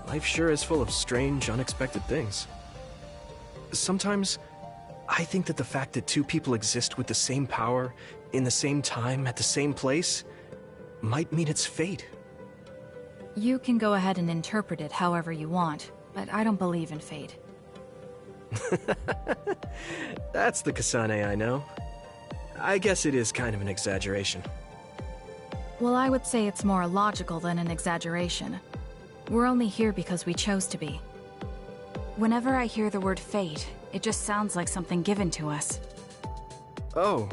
Life sure is full of strange, unexpected things. Sometimes, I think that the fact that two people exist with the same power, in the same time, at the same place, might mean it's fate. You can go ahead and interpret it however you want, but I don't believe in fate. That's the Kasane I know. I guess it is kind of an exaggeration. Well, I would say it's more logical than an exaggeration. We're only here because we chose to be. Whenever I hear the word fate, it just sounds like something given to us. Oh,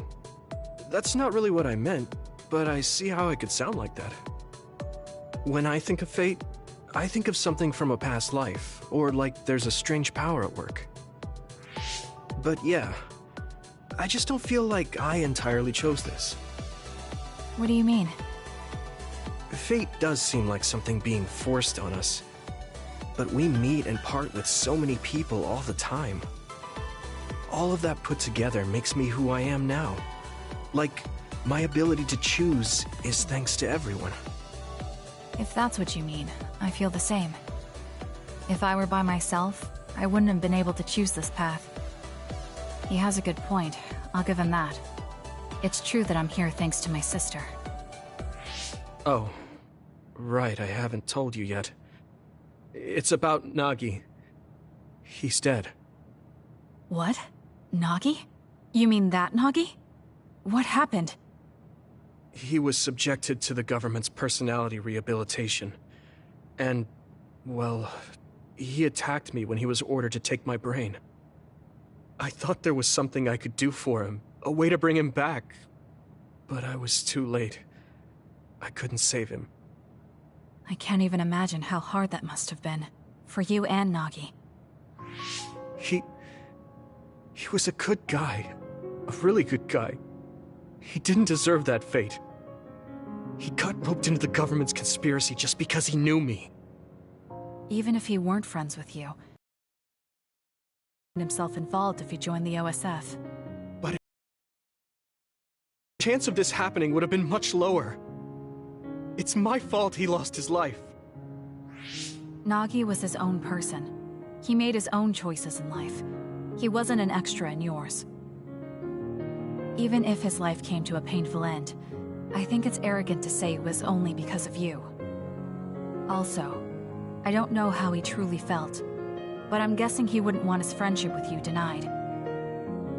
that's not really what I meant, but I see how it could sound like that. When I think of fate, I think of something from a past life, or like there's a strange power at work. But yeah, I just don't feel like I entirely chose this. What do you mean? Fate does seem like something being forced on us, but we meet and part with so many people all the time. All of that put together makes me who I am now. Like, my ability to choose is thanks to everyone. If that's what you mean, I feel the same. If I were by myself, I wouldn't have been able to choose this path. He has a good point, I'll give him that. It's true that I'm here thanks to my sister. Oh, right, I haven't told you yet. It's about Nagi. He's dead. What? Nagi? You mean that Nagi? What happened? He was subjected to the government's personality rehabilitation. And, well, he attacked me when he was ordered to take my brain. I thought there was something I could do for him, a way to bring him back. But I was too late. I couldn't save him. I can't even imagine how hard that must have been. For you and Nagi. He was a good guy. A really good guy. He didn't deserve that fate. He got roped into the government's conspiracy just because he knew me. Even if he weren't friends with you, himself involved if he joined the OSF. But the chance of this happening would have been much lower. It's my fault he lost his life. Nagi was his own person. He made his own choices in life. He wasn't an extra in yours. Even if his life came to a painful end, I think it's arrogant to say it was only because of you. Also, I don't know how he truly felt, but I'm guessing he wouldn't want his friendship with you denied.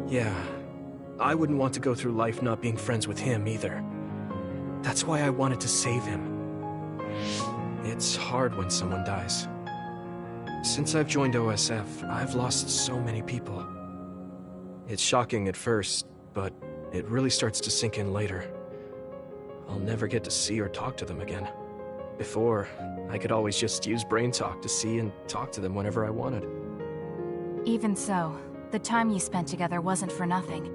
Yeah, I wouldn't want to go through life not being friends with him either. That's why I wanted to save him. It's hard when someone dies. Since I've joined OSF, I've lost so many people. It's shocking at first, but it really starts to sink in later. I'll never get to see or talk to them again. Before, I could always just use brain talk to see and talk to them whenever I wanted. Even so, the time you spent together wasn't for nothing.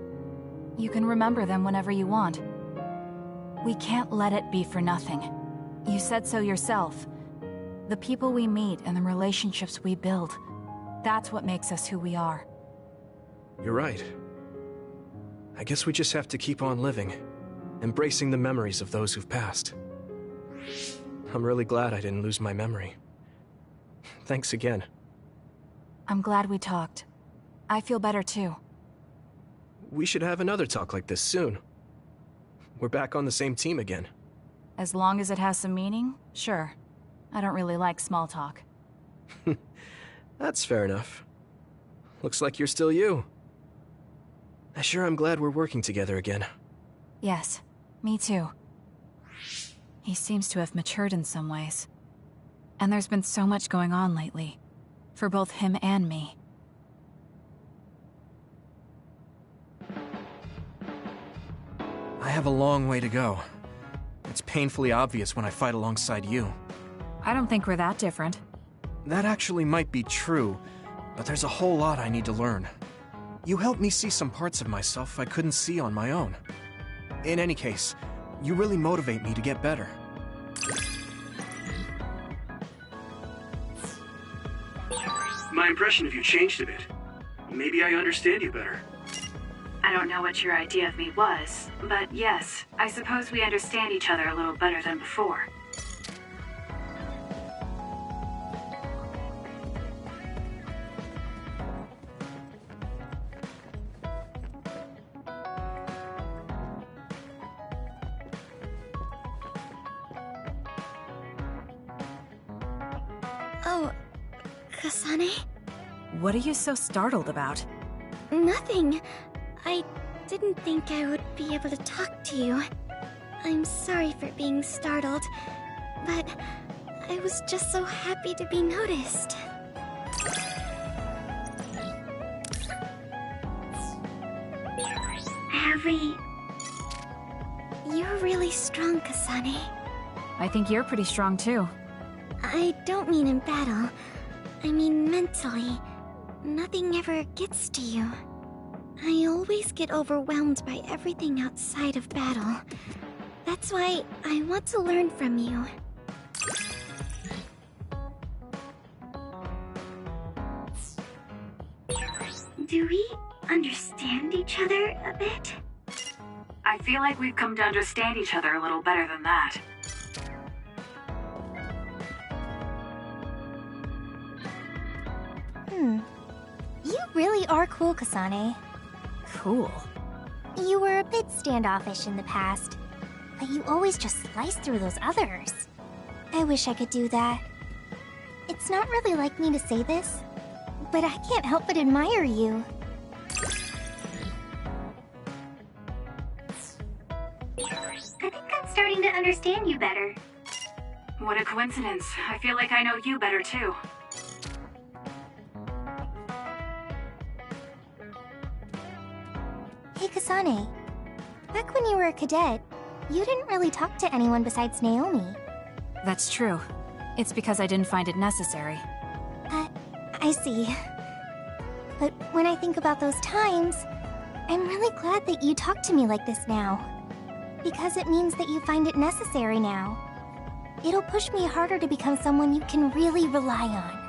You can remember them whenever you want. We can't let it be for nothing. You said so yourself. The people we meet and the relationships we build. That's what makes us who we are. You're right. I guess we just have to keep on living, embracing the memories of those who've passed. I'm really glad I didn't lose my memory. Thanks again. I'm glad we talked. I feel better too. We should have another talk like this soon. We're back on the same team again. As long as it has some meaning, sure. I don't really like small talk. That's fair enough. Looks like you're still you. I sure am glad we're working together again. Yes, me too. He seems to have matured in some ways. And there's been so much going on lately. For both him and me. I have a long way to go. It's painfully obvious when I fight alongside you. I don't think we're that different. That actually might be true, but there's a whole lot I need to learn. You helped me see some parts of myself I couldn't see on my own. In any case, you really motivate me to get better. My impression of you changed a bit. Maybe I understand you better. I don't know what your idea of me was, but yes, I suppose we understand each other a little better than before. Oh, Kasane? What are you so startled about? Nothing. I didn't think I would be able to talk to you. I'm sorry for being startled, but I was just so happy to be noticed. Harry... You're really strong, Kasane. I think you're pretty strong too. I don't mean in battle. I mean mentally. Nothing ever gets to you. I always get overwhelmed by everything outside of battle. That's why I want to learn from you. Do we understand each other a bit? I feel like we've come to understand each other a little better than that. You really are cool, Kasane. Cool. You were a bit standoffish in the past, but you always just slice through those others. I wish I could do that. It's not really like me to say this, but I can't help but admire you. I think I'm starting to understand you better. What a coincidence. I feel like I know you better too. Hey, Kasane. Back when you were a cadet, you didn't really talk to anyone besides Naomi. That's true. It's because I didn't find it necessary. I see. But when I think about those times, I'm really glad that you talk to me like this now. Because it means that you find it necessary now. It'll push me harder to become someone you can really rely on.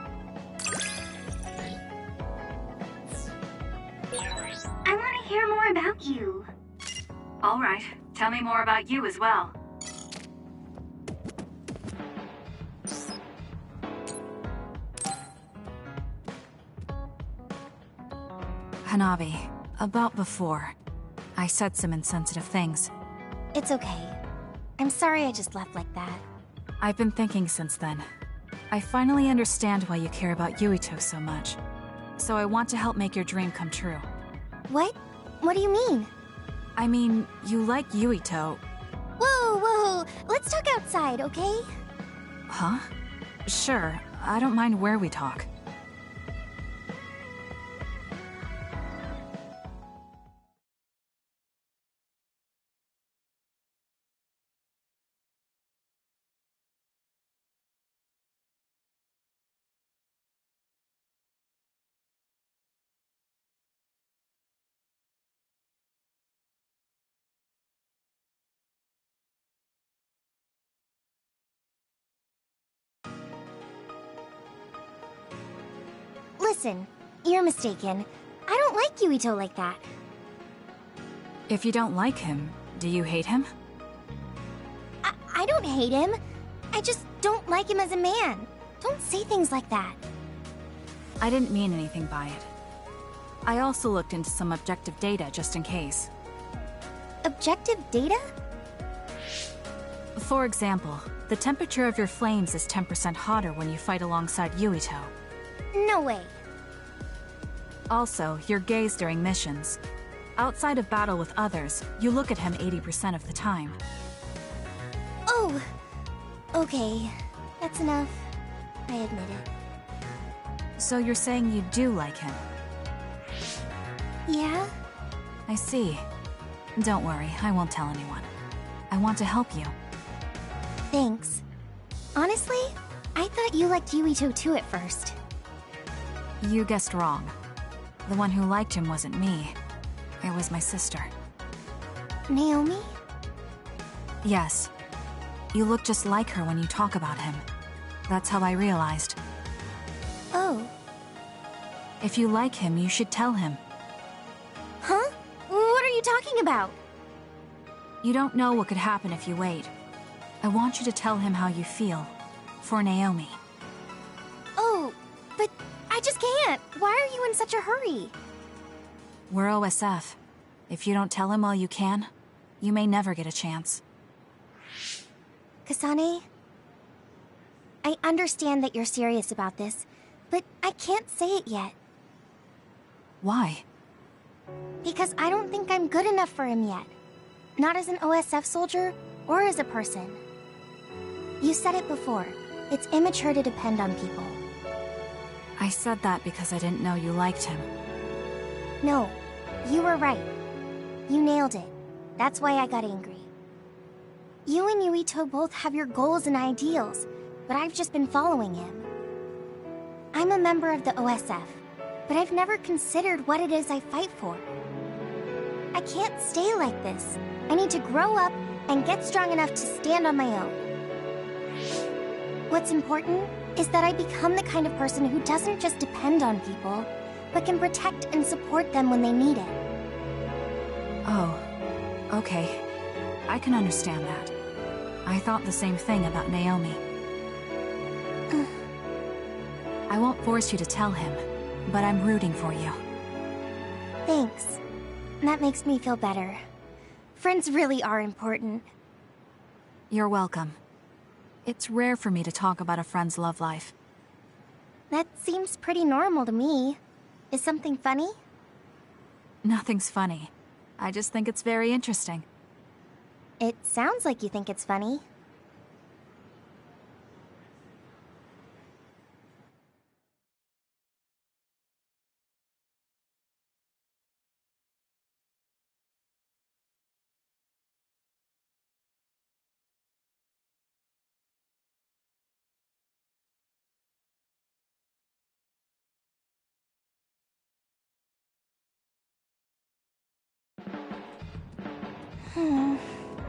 I want to hear more about you. All right, tell me more about you as well. Hanabi, about before. I said some insensitive things. It's okay. I'm sorry I just left like that. I've been thinking since then. I finally understand why you care about Yuito so much. So I want to help make your dream come true. What? What do you mean? I mean, you like Yuito. Whoa! Let's talk outside, okay? Huh? Sure, I don't mind where we talk. listen. You're mistaken. I don't like Yuito like that. If you don't like him, do you hate him? I don't hate him. I just don't like him as a man. Don't say things like that. I didn't mean anything by it. I also looked into some objective data just in case. Objective data? For example, the temperature of your flames is 10% hotter when you fight alongside Yuito. No way. Also, your gaze during missions. Outside of battle with others, you look at him 80% of the time. Oh, okay. That's enough. I admit it. So you're saying you do like him? Yeah? I see. Don't worry, I won't tell anyone. I want to help you. Thanks. Honestly, I thought you liked Yuito too at first. You guessed wrong. The one who liked him wasn't me. It was my sister. Naomi? Yes. You look just like her when you talk about him. That's how I realized. Oh. If you like him, you should tell him. Huh? What are you talking about? You don't know what could happen if you wait. I want you to tell him how you feel. For Naomi. Oh, but I just can't. Why are you in such a hurry? We're OSF. If you don't tell him while you can, you may never get a chance. Kasane, I understand that you're serious about this, but I can't say it yet. Why? Because I don't think I'm good enough for him yet. Not as an OSF soldier, or as a person. You said it before. It's immature to depend on people. I said that because I didn't know you liked him. No, you were right. You nailed it. That's why I got angry. You and Yuito both have your goals and ideals, but I've just been following him. I'm a member of the OSF, but I've never considered what it is I fight for. I can't stay like this. I need to grow up and get strong enough to stand on my own. What's important is that I become the kind of person who doesn't just depend on people, but can protect and support them when they need it. Oh, okay. I can understand that. I thought the same thing about Naomi. I won't force you to tell him, but I'm rooting for you. Thanks. That makes me feel better. Friends really are important. You're welcome. It's rare for me to talk about a friend's love life. That seems pretty normal to me. Is something funny? Nothing's funny. I just think it's very interesting. It sounds like you think it's funny.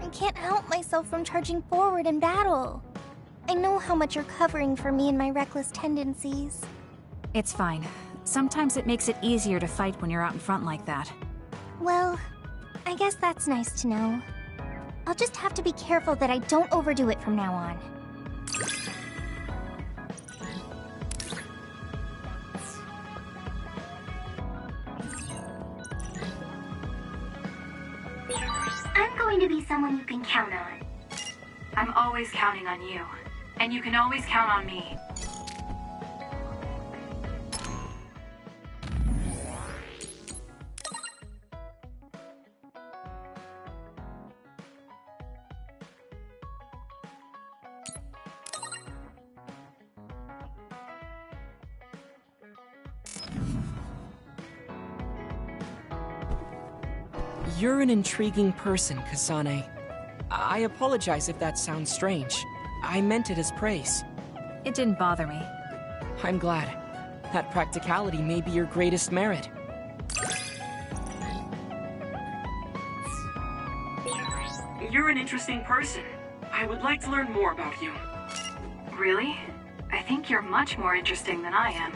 I can't help myself from charging forward in battle. I know how much you're covering for me and my reckless tendencies. It's fine. Sometimes it makes it easier to fight when you're out in front like that. Well, I guess that's nice to know. I'll just have to be careful that I don't overdo it from now on. I'm going to be someone you can count on. I'm always counting on you. And you can always count on me. You're an intriguing person, Kasane. I apologize if that sounds strange. I meant it as praise. It didn't bother me. I'm glad. That practicality may be your greatest merit. You're an interesting person. I would like to learn more about you. Really? I think you're much more interesting than I am.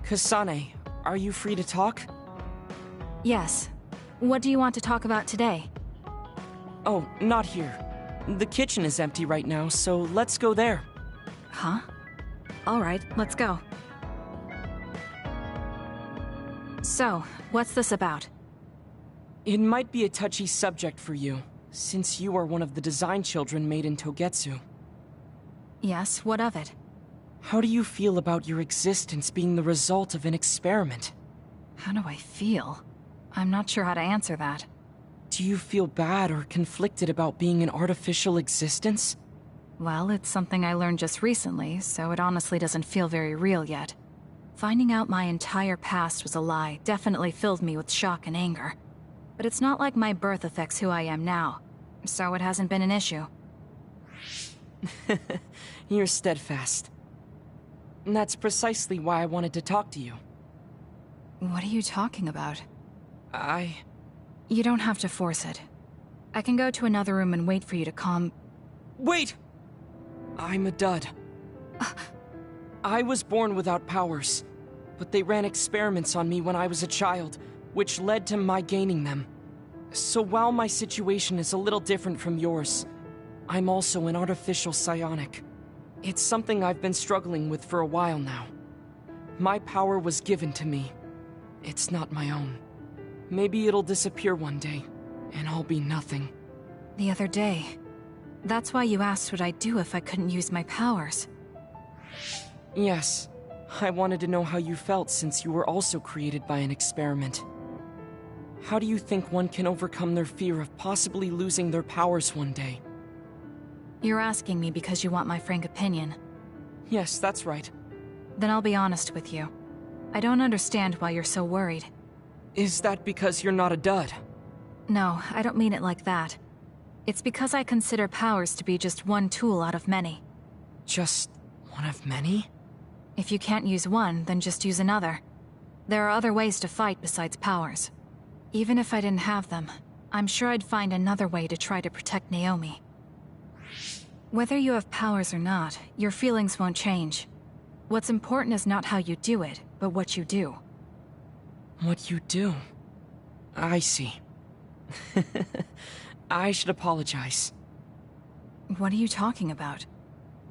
Kasane, are you free to talk? Yes. What do you want to talk about today? Oh, not here. The kitchen is empty right now, so let's go there. Huh? Alright, let's go. So, what's this about? It might be a touchy subject for you, since you are one of the design children made in Togetsu. Yes, what of it? How do you feel about your existence being the result of an experiment? How do I feel? I'm not sure how to answer that. Do you feel bad or conflicted about being an artificial existence? Well, it's something I learned just recently, so it honestly doesn't feel very real yet. Finding out my entire past was a lie definitely filled me with shock and anger. But it's not like my birth affects who I am now, so it hasn't been an issue. You're steadfast. And that's precisely why I wanted to talk to you. What are you talking about? You don't have to force it. I can go to another room and wait for you to calm... Wait! I'm a dud. I was born without powers, but they ran experiments on me when I was a child, which led to my gaining them. So while my situation is a little different from yours, I'm also an artificial psionic. It's something I've been struggling with for a while now. My power was given to me. It's not my own. Maybe it'll disappear one day, and I'll be nothing. The other day. That's why you asked what I'd do if I couldn't use my powers. Yes. I wanted to know how you felt since you were also created by an experiment. How do you think one can overcome their fear of possibly losing their powers one day? You're asking me because you want my frank opinion. Yes, that's right. Then I'll be honest with you. I don't understand why you're so worried. Is that because you're not a dud? No, I don't mean it like that. It's because I consider powers to be just one tool out of many. Just one of many? If you can't use one, then just use another. There are other ways to fight besides powers. Even if I didn't have them, I'm sure I'd find another way to try to protect Naomi. Whether you have powers or not, your feelings won't change. What's important is not how you do it, but what you do. What you do? I see. I should apologize. What are you talking about?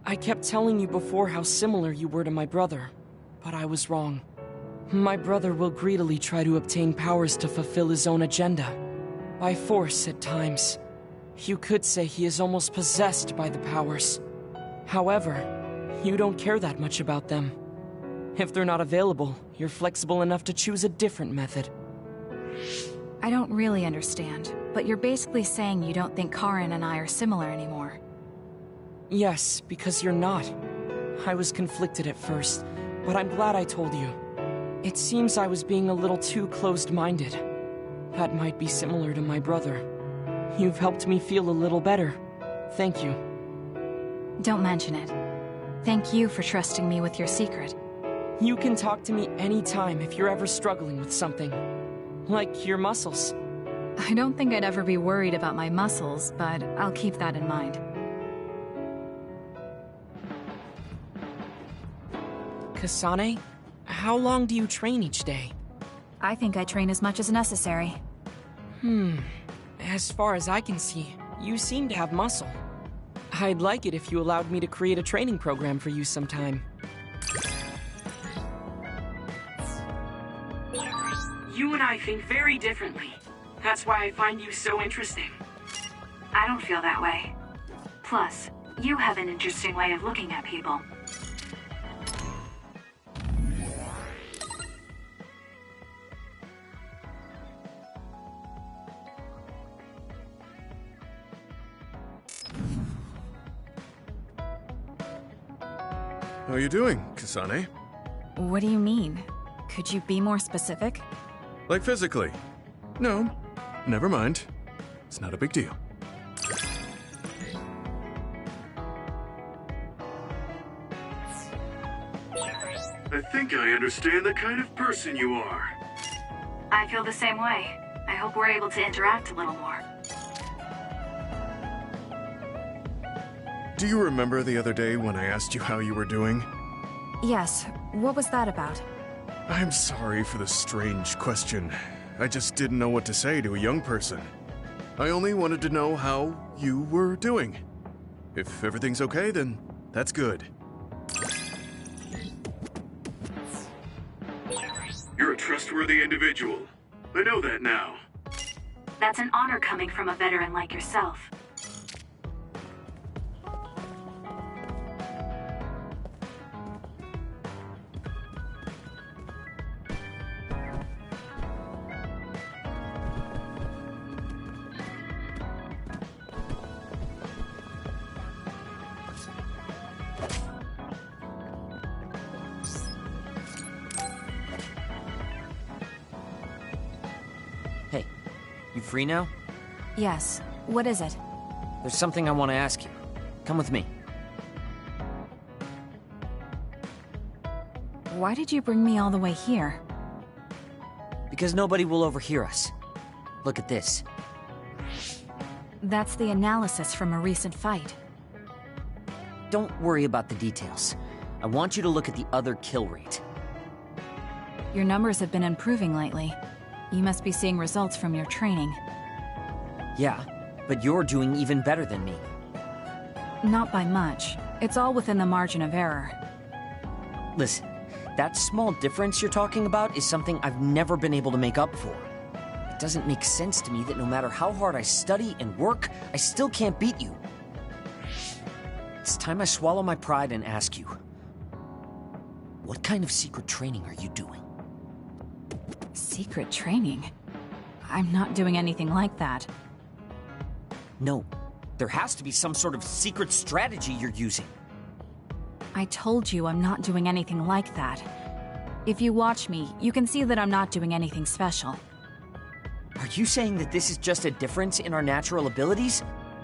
I kept telling you before how similar you were to my brother, but I was wrong. My brother will greedily try to obtain powers to fulfill his own agenda. By force at times. You could say he is almost possessed by the powers. However, you don't care that much about them. If they're not available, you're flexible enough to choose a different method. I don't really understand, but you're basically saying you don't think Karin and I are similar anymore. Yes, because you're not. I was conflicted at first, but I'm glad I told you. It seems I was being a little too closed-minded. That might be similar to my brother. You've helped me feel a little better. Thank you. Don't mention it. Thank you for trusting me with your secret. You can talk to me anytime if you're ever struggling with something. Like your muscles. I don't think I'd ever be worried about my muscles, but I'll keep that in mind. Kasane, how long do you train each day? I think I train as much as necessary. As far as I can see, you seem to have muscle. I'd like it if you allowed me to create a training program for you sometime. You and I think very differently. That's why I find you so interesting. I don't feel that way. Plus, you have an interesting way of looking at people. How are you doing, Kasane? What do you mean? Could you be more specific? Like physically? No, never mind. It's not a big deal. I think I understand the kind of person you are. I feel the same way. I hope we're able to interact a little more. Do you remember the other day when I asked you how you were doing? Yes. What was that about? I'm sorry for the strange question. I just didn't know what to say to a young person. I only wanted to know how you were doing. If everything's okay, then that's good. You're a trustworthy individual. I know that now. That's an honor coming from a veteran like yourself. Hey, you free now? Yes. What is it? There's something I want to ask you. Come with me. Why did you bring me all the way here? Because nobody will overhear us. Look at this. That's the analysis from a recent fight. Don't worry about the details. I want you to look at the other kill rate. Your numbers have been improving lately. You must be seeing results from your training. Yeah, but you're doing even better than me. Not by much. It's all within the margin of error. Listen, that small difference you're talking about is something I've never been able to make up for. It doesn't make sense to me that no matter how hard I study and work, I still can't beat you. It's time I swallow my pride and ask you, what kind of secret training are you doing? Secret training? I'm not doing anything like that. No, there has to be some sort of secret strategy you're using. I told you I'm not doing anything like that. If you watch me, you can see that I'm not doing anything special. Are you saying that this is just a difference in our natural abilities?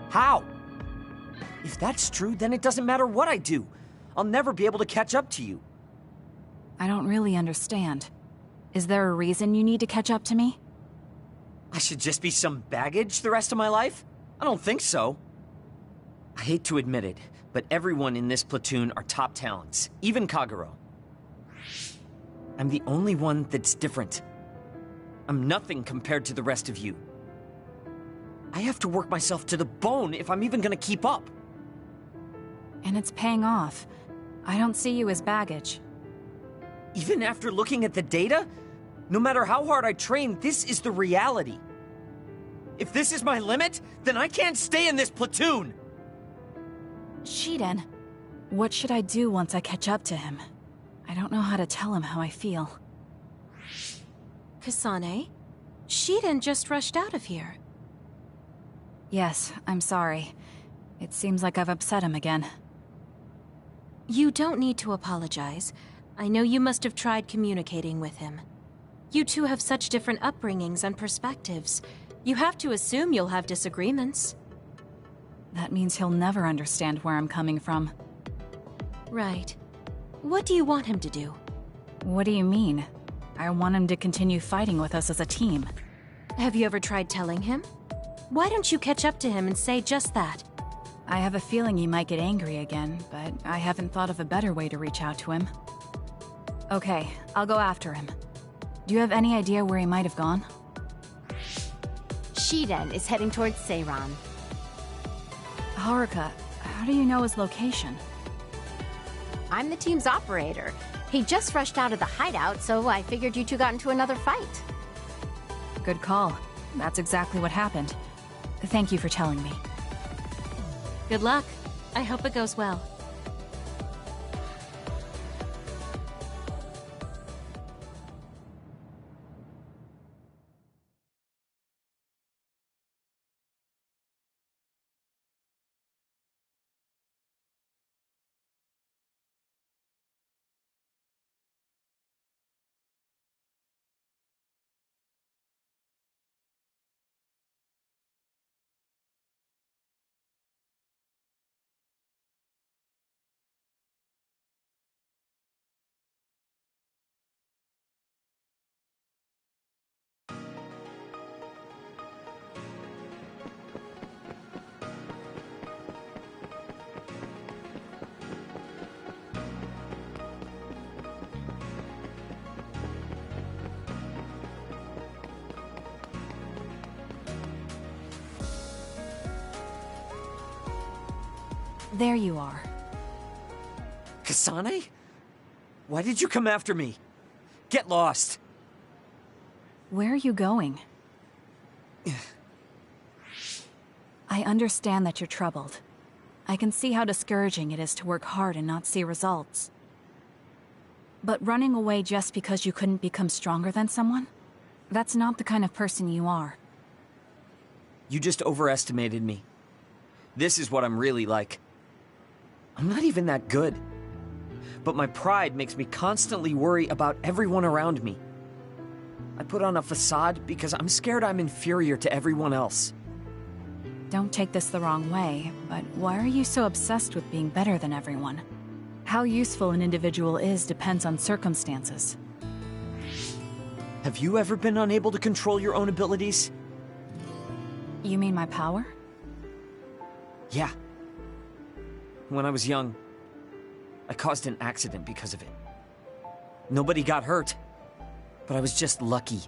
How? If that's true, then it doesn't matter what I do. I'll never be able to catch up to you. I don't really understand. Is there a reason you need to catch up to me? I should just be some baggage the rest of my life? I don't think so. I hate to admit it, but everyone in this platoon are top talents, even Kagero. I'm the only one that's different. I'm nothing compared to the rest of you. I have to work myself to the bone if I'm even gonna keep up. And it's paying off. I don't see you as baggage. Even after looking at the data? No matter how hard I train, this is the reality. If this is my limit, then I can't stay in this platoon! Shiden, what should I do once I catch up to him? I don't know how to tell him how I feel. Kasane? Shiden just rushed out of here. Yes, I'm sorry. It seems like I've upset him again. You don't need to apologize. I know you must have tried communicating with him. You two have such different upbringings and perspectives. You have to assume you'll have disagreements. That means he'll never understand where I'm coming from. Right. What do you want him to do? What do you mean? I want him to continue fighting with us as a team. Have you ever tried telling him? Why don't you catch up to him and say just that? I have a feeling he might get angry again, but I haven't thought of a better way to reach out to him. Okay, I'll go after him. Do you have any idea where he might have gone? Shiden is heading towards Seiran. Haruka, how do you know his location? I'm the team's operator. He just rushed out of the hideout, so I figured you two got into another fight. Good call. That's exactly what happened. Thank you for telling me. Good luck. I hope it goes well. There you are. Kasane? Why did you come after me? Get lost. Where are you going? I understand that you're troubled. I can see how discouraging it is to work hard and not see results. But running away just because you couldn't become stronger than someone? That's not the kind of person you are. You just overestimated me. This is what I'm really like. I'm not even that good. But my pride makes me constantly worry about everyone around me. I put on a facade because I'm scared I'm inferior to everyone else. Don't take this the wrong way, but why are you so obsessed with being better than everyone? How useful an individual is depends on circumstances. Have you ever been unable to control your own abilities? You mean my power? Yeah. When I was young, I caused an accident because of it. Nobody got hurt, but I was just lucky.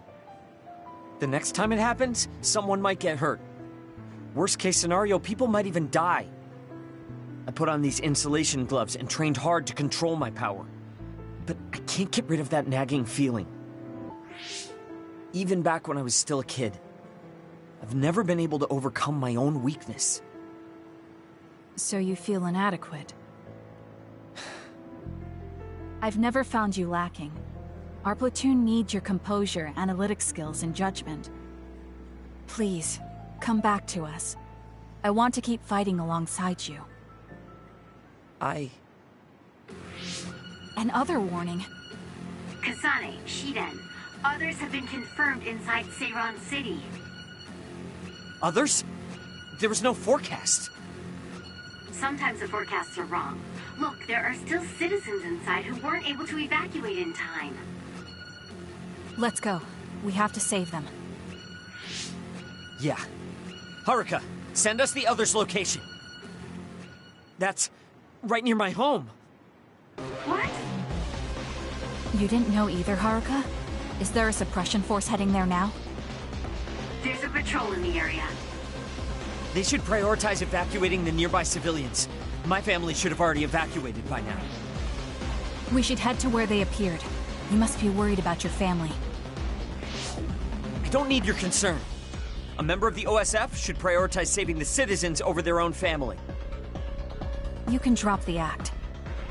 The next time it happens, someone might get hurt. Worst case scenario, people might even die. I put on these insulation gloves and trained hard to control my power. But I can't get rid of that nagging feeling. Even back when I was still a kid, I've never been able to overcome my own weakness. So you feel inadequate? I've never found you lacking. Our platoon needs your composure, analytic skills, and judgment. Please, come back to us. I want to keep fighting alongside you. Another warning. Kasane, Shiden, others have been confirmed inside Seiran City. Others? There was no forecast. Sometimes the forecasts are wrong. Look, there are still citizens inside who weren't able to evacuate in time. Let's go. We have to save them. Yeah. Haruka, send us the others' location. That's right near my home. What? You didn't know either, Haruka? Is there a suppression force heading there now? There's a patrol in the area. They should prioritize evacuating the nearby civilians. My family should have already evacuated by now. We should head to where they appeared. You must be worried about your family. I don't need your concern. A member of the OSF should prioritize saving the citizens over their own family. You can drop the act.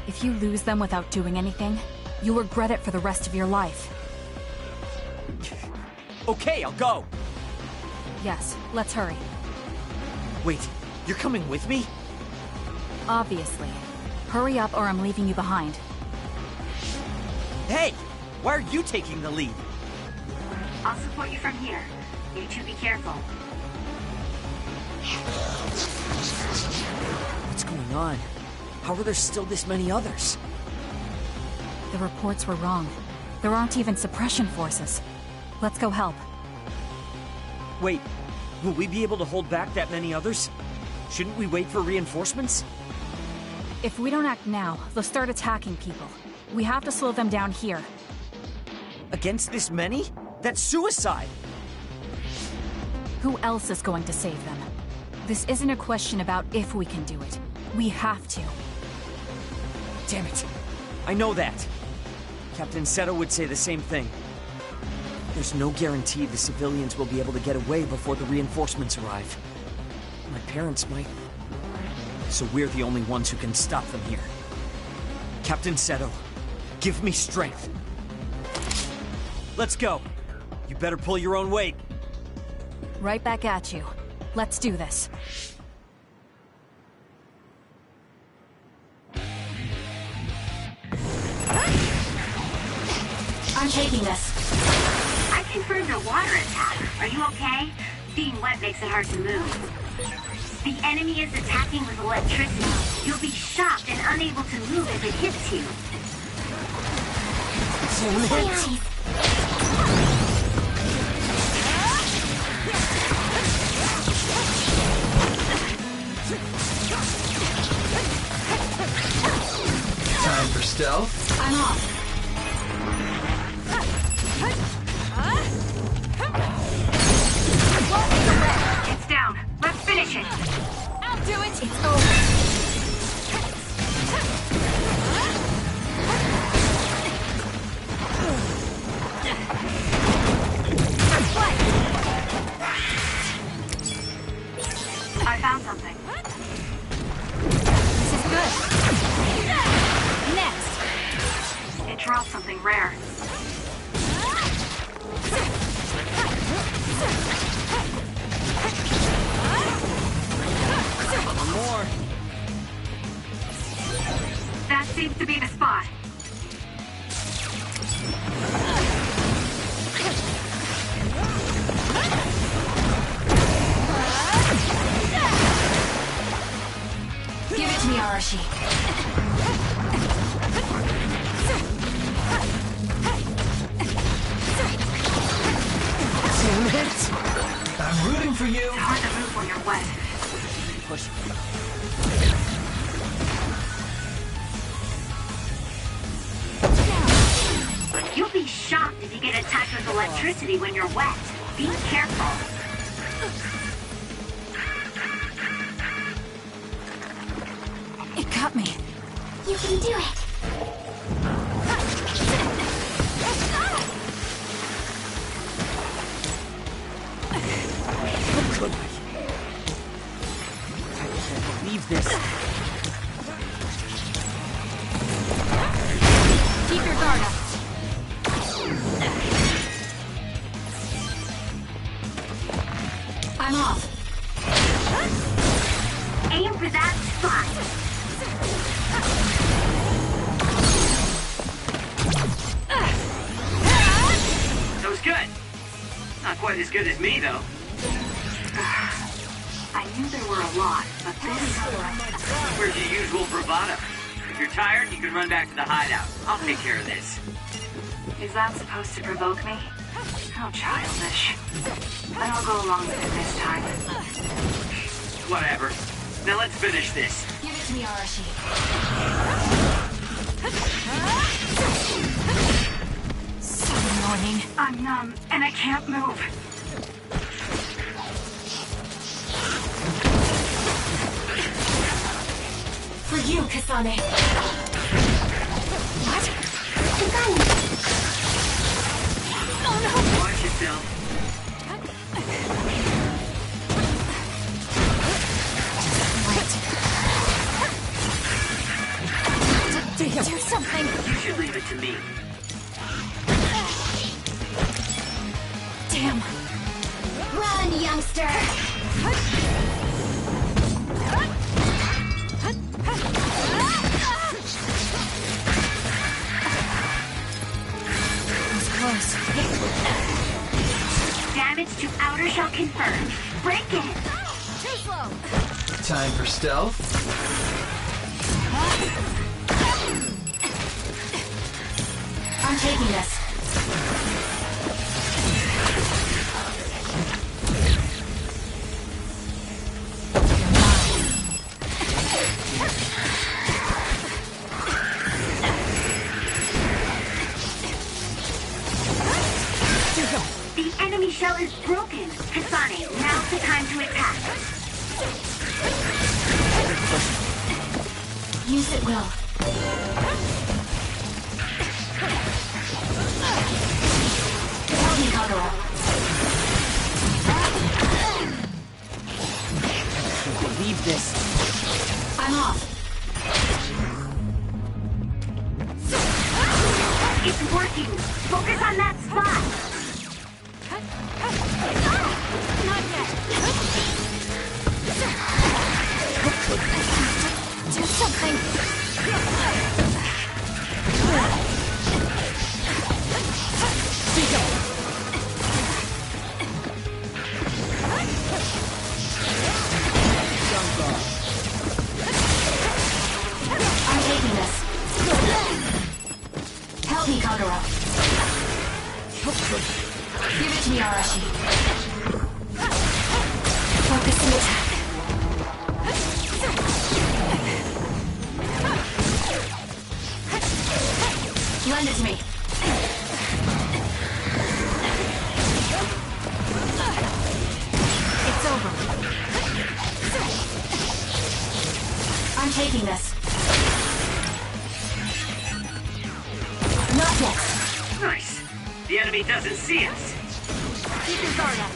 If you lose them without doing anything, you'll regret it for the rest of your life. Okay, I'll go. Yes, let's hurry. Wait, you're coming with me? Obviously. Hurry up or I'm leaving you behind. Hey! Why are you taking the lead? I'll support you from here. You two be careful. What's going on? How are there still this many others? The reports were wrong. There aren't even suppression forces. Let's go help. Wait, will we be able to hold back that many others? Shouldn't we wait for reinforcements? If we don't act now, they'll start attacking people. We have to slow them down here. Against this many? That's suicide! Who else is going to save them? This isn't a question about if we can do it. We have to. Damn it. I know that. Captain Seto would say the same thing. There's no guarantee the civilians will be able to get away before the reinforcements arrive. My parents might. So we're the only ones who can stop them here. Captain Seto, give me strength. Let's go. You better pull your own weight. Right back at you. Let's do this. I'm taking this. I confirmed a water attack. Are you okay? Being wet makes it hard to move. The enemy is attacking with electricity. You'll be shocked and unable to move if it hits you. Time for stealth. I'm off. It's down. Let's finish it. I'll do it. It's over. found something. This is good. Next. It dropped something rare. More. That seems to be the spot. Give it to me, Arashi. Damn it! I'm rooting for you! It's hard to move when you're wet. Push. You'll be shocked if you get attacked with electricity when you're wet. Be careful. It got me. You can do it. How could I? I can't believe this. Keep your guard up. I'm off. Aim for that spot. That was good. Not quite as good as me, though. I knew there were a lot, but this... Where's your usual bravado? If you're tired, you can run back to the hideout. I'll take care of this. Is that supposed to provoke me? How childish. But I'll go along with it this time. Whatever. Now let's finish this. Give it to me, Arashi. So annoying. I'm numb, and I can't move. For you, Kasane. What? Watch yourself. Do something. You should leave it to me. Damn. Run, youngster! Close. Damage to outer shell confirmed. Break it! Too slow. Time for stealth. I'm taking this. The enemy shell is broken. Kasane, now's the time to attack. Use it, Will. Help me, Kagura. I can't believe this. I'm off. It's working. Focus on that spot. Not yet. Do something. I'm taking this. Help me, Kagura. Give it to me, Arashi. Focus and attack. Lend it to me. It's over. I'm taking this. Not yet. Nice. The enemy doesn't see us. Keep your guard up.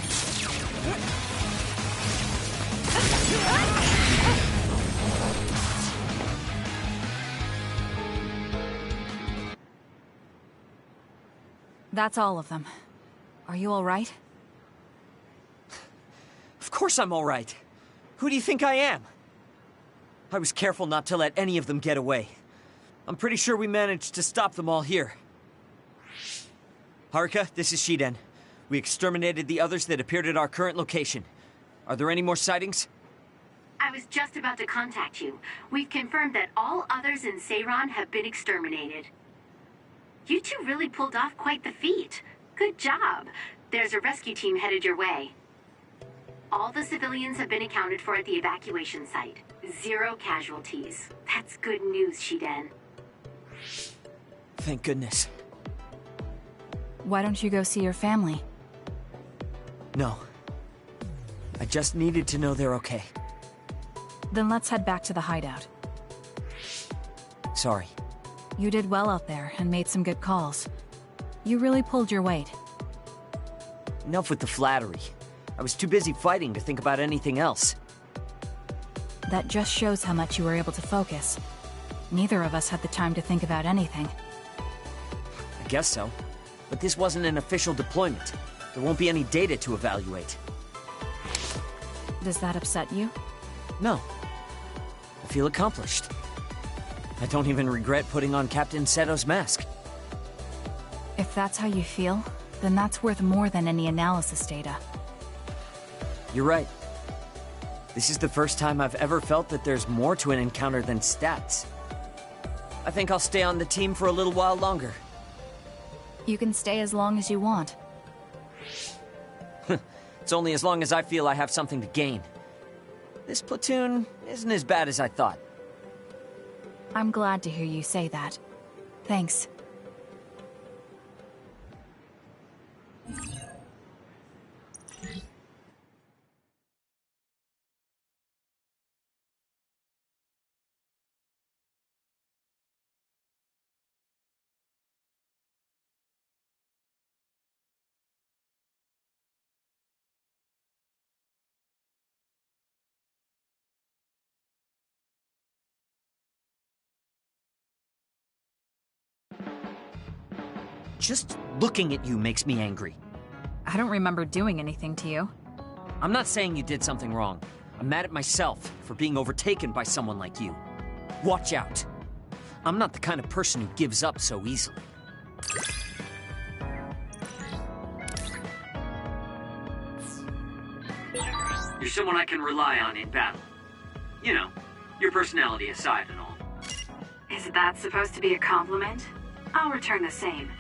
That's all of them. Are you alright? Of course I'm alright. Who do you think I am? I was careful not to let any of them get away. I'm pretty sure we managed to stop them all here. Haruka, this is Shiden. We exterminated the others that appeared at our current location. Are there any more sightings? I was just about to contact you. We've confirmed that all others in Seiran have been exterminated. You two really pulled off quite the feat. Good job. There's a rescue team headed your way. All the civilians have been accounted for at the evacuation site. 0 casualties. That's good news, Shiden. Thank goodness. Why don't you go see your family? No. I just needed to know they're okay. Then let's head back to the hideout. Sorry. You did well out there and made some good calls. You really pulled your weight. Enough with the flattery. I was too busy fighting to think about anything else. That just shows how much you were able to focus. Neither of us had the time to think about anything. I guess so. But this wasn't an official deployment. There won't be any data to evaluate. Does that upset you? No. I feel accomplished. I don't even regret putting on Captain Seto's mask. If that's how you feel, then that's worth more than any analysis data. You're right. This is the first time I've ever felt that there's more to an encounter than stats. I think I'll stay on the team for a little while longer. You can stay as long as you want. It's only as long as I feel I have something to gain. This platoon isn't as bad as I thought. I'm glad to hear you say that. Thanks. Just looking at you makes me angry. I don't remember doing anything to you. I'm not saying you did something wrong. I'm mad at myself for being overtaken by someone like you. Watch out. I'm not the kind of person who gives up so easily. You're someone I can rely on in battle. You know, your personality aside and all. Is that supposed to be a compliment? I'll return the same.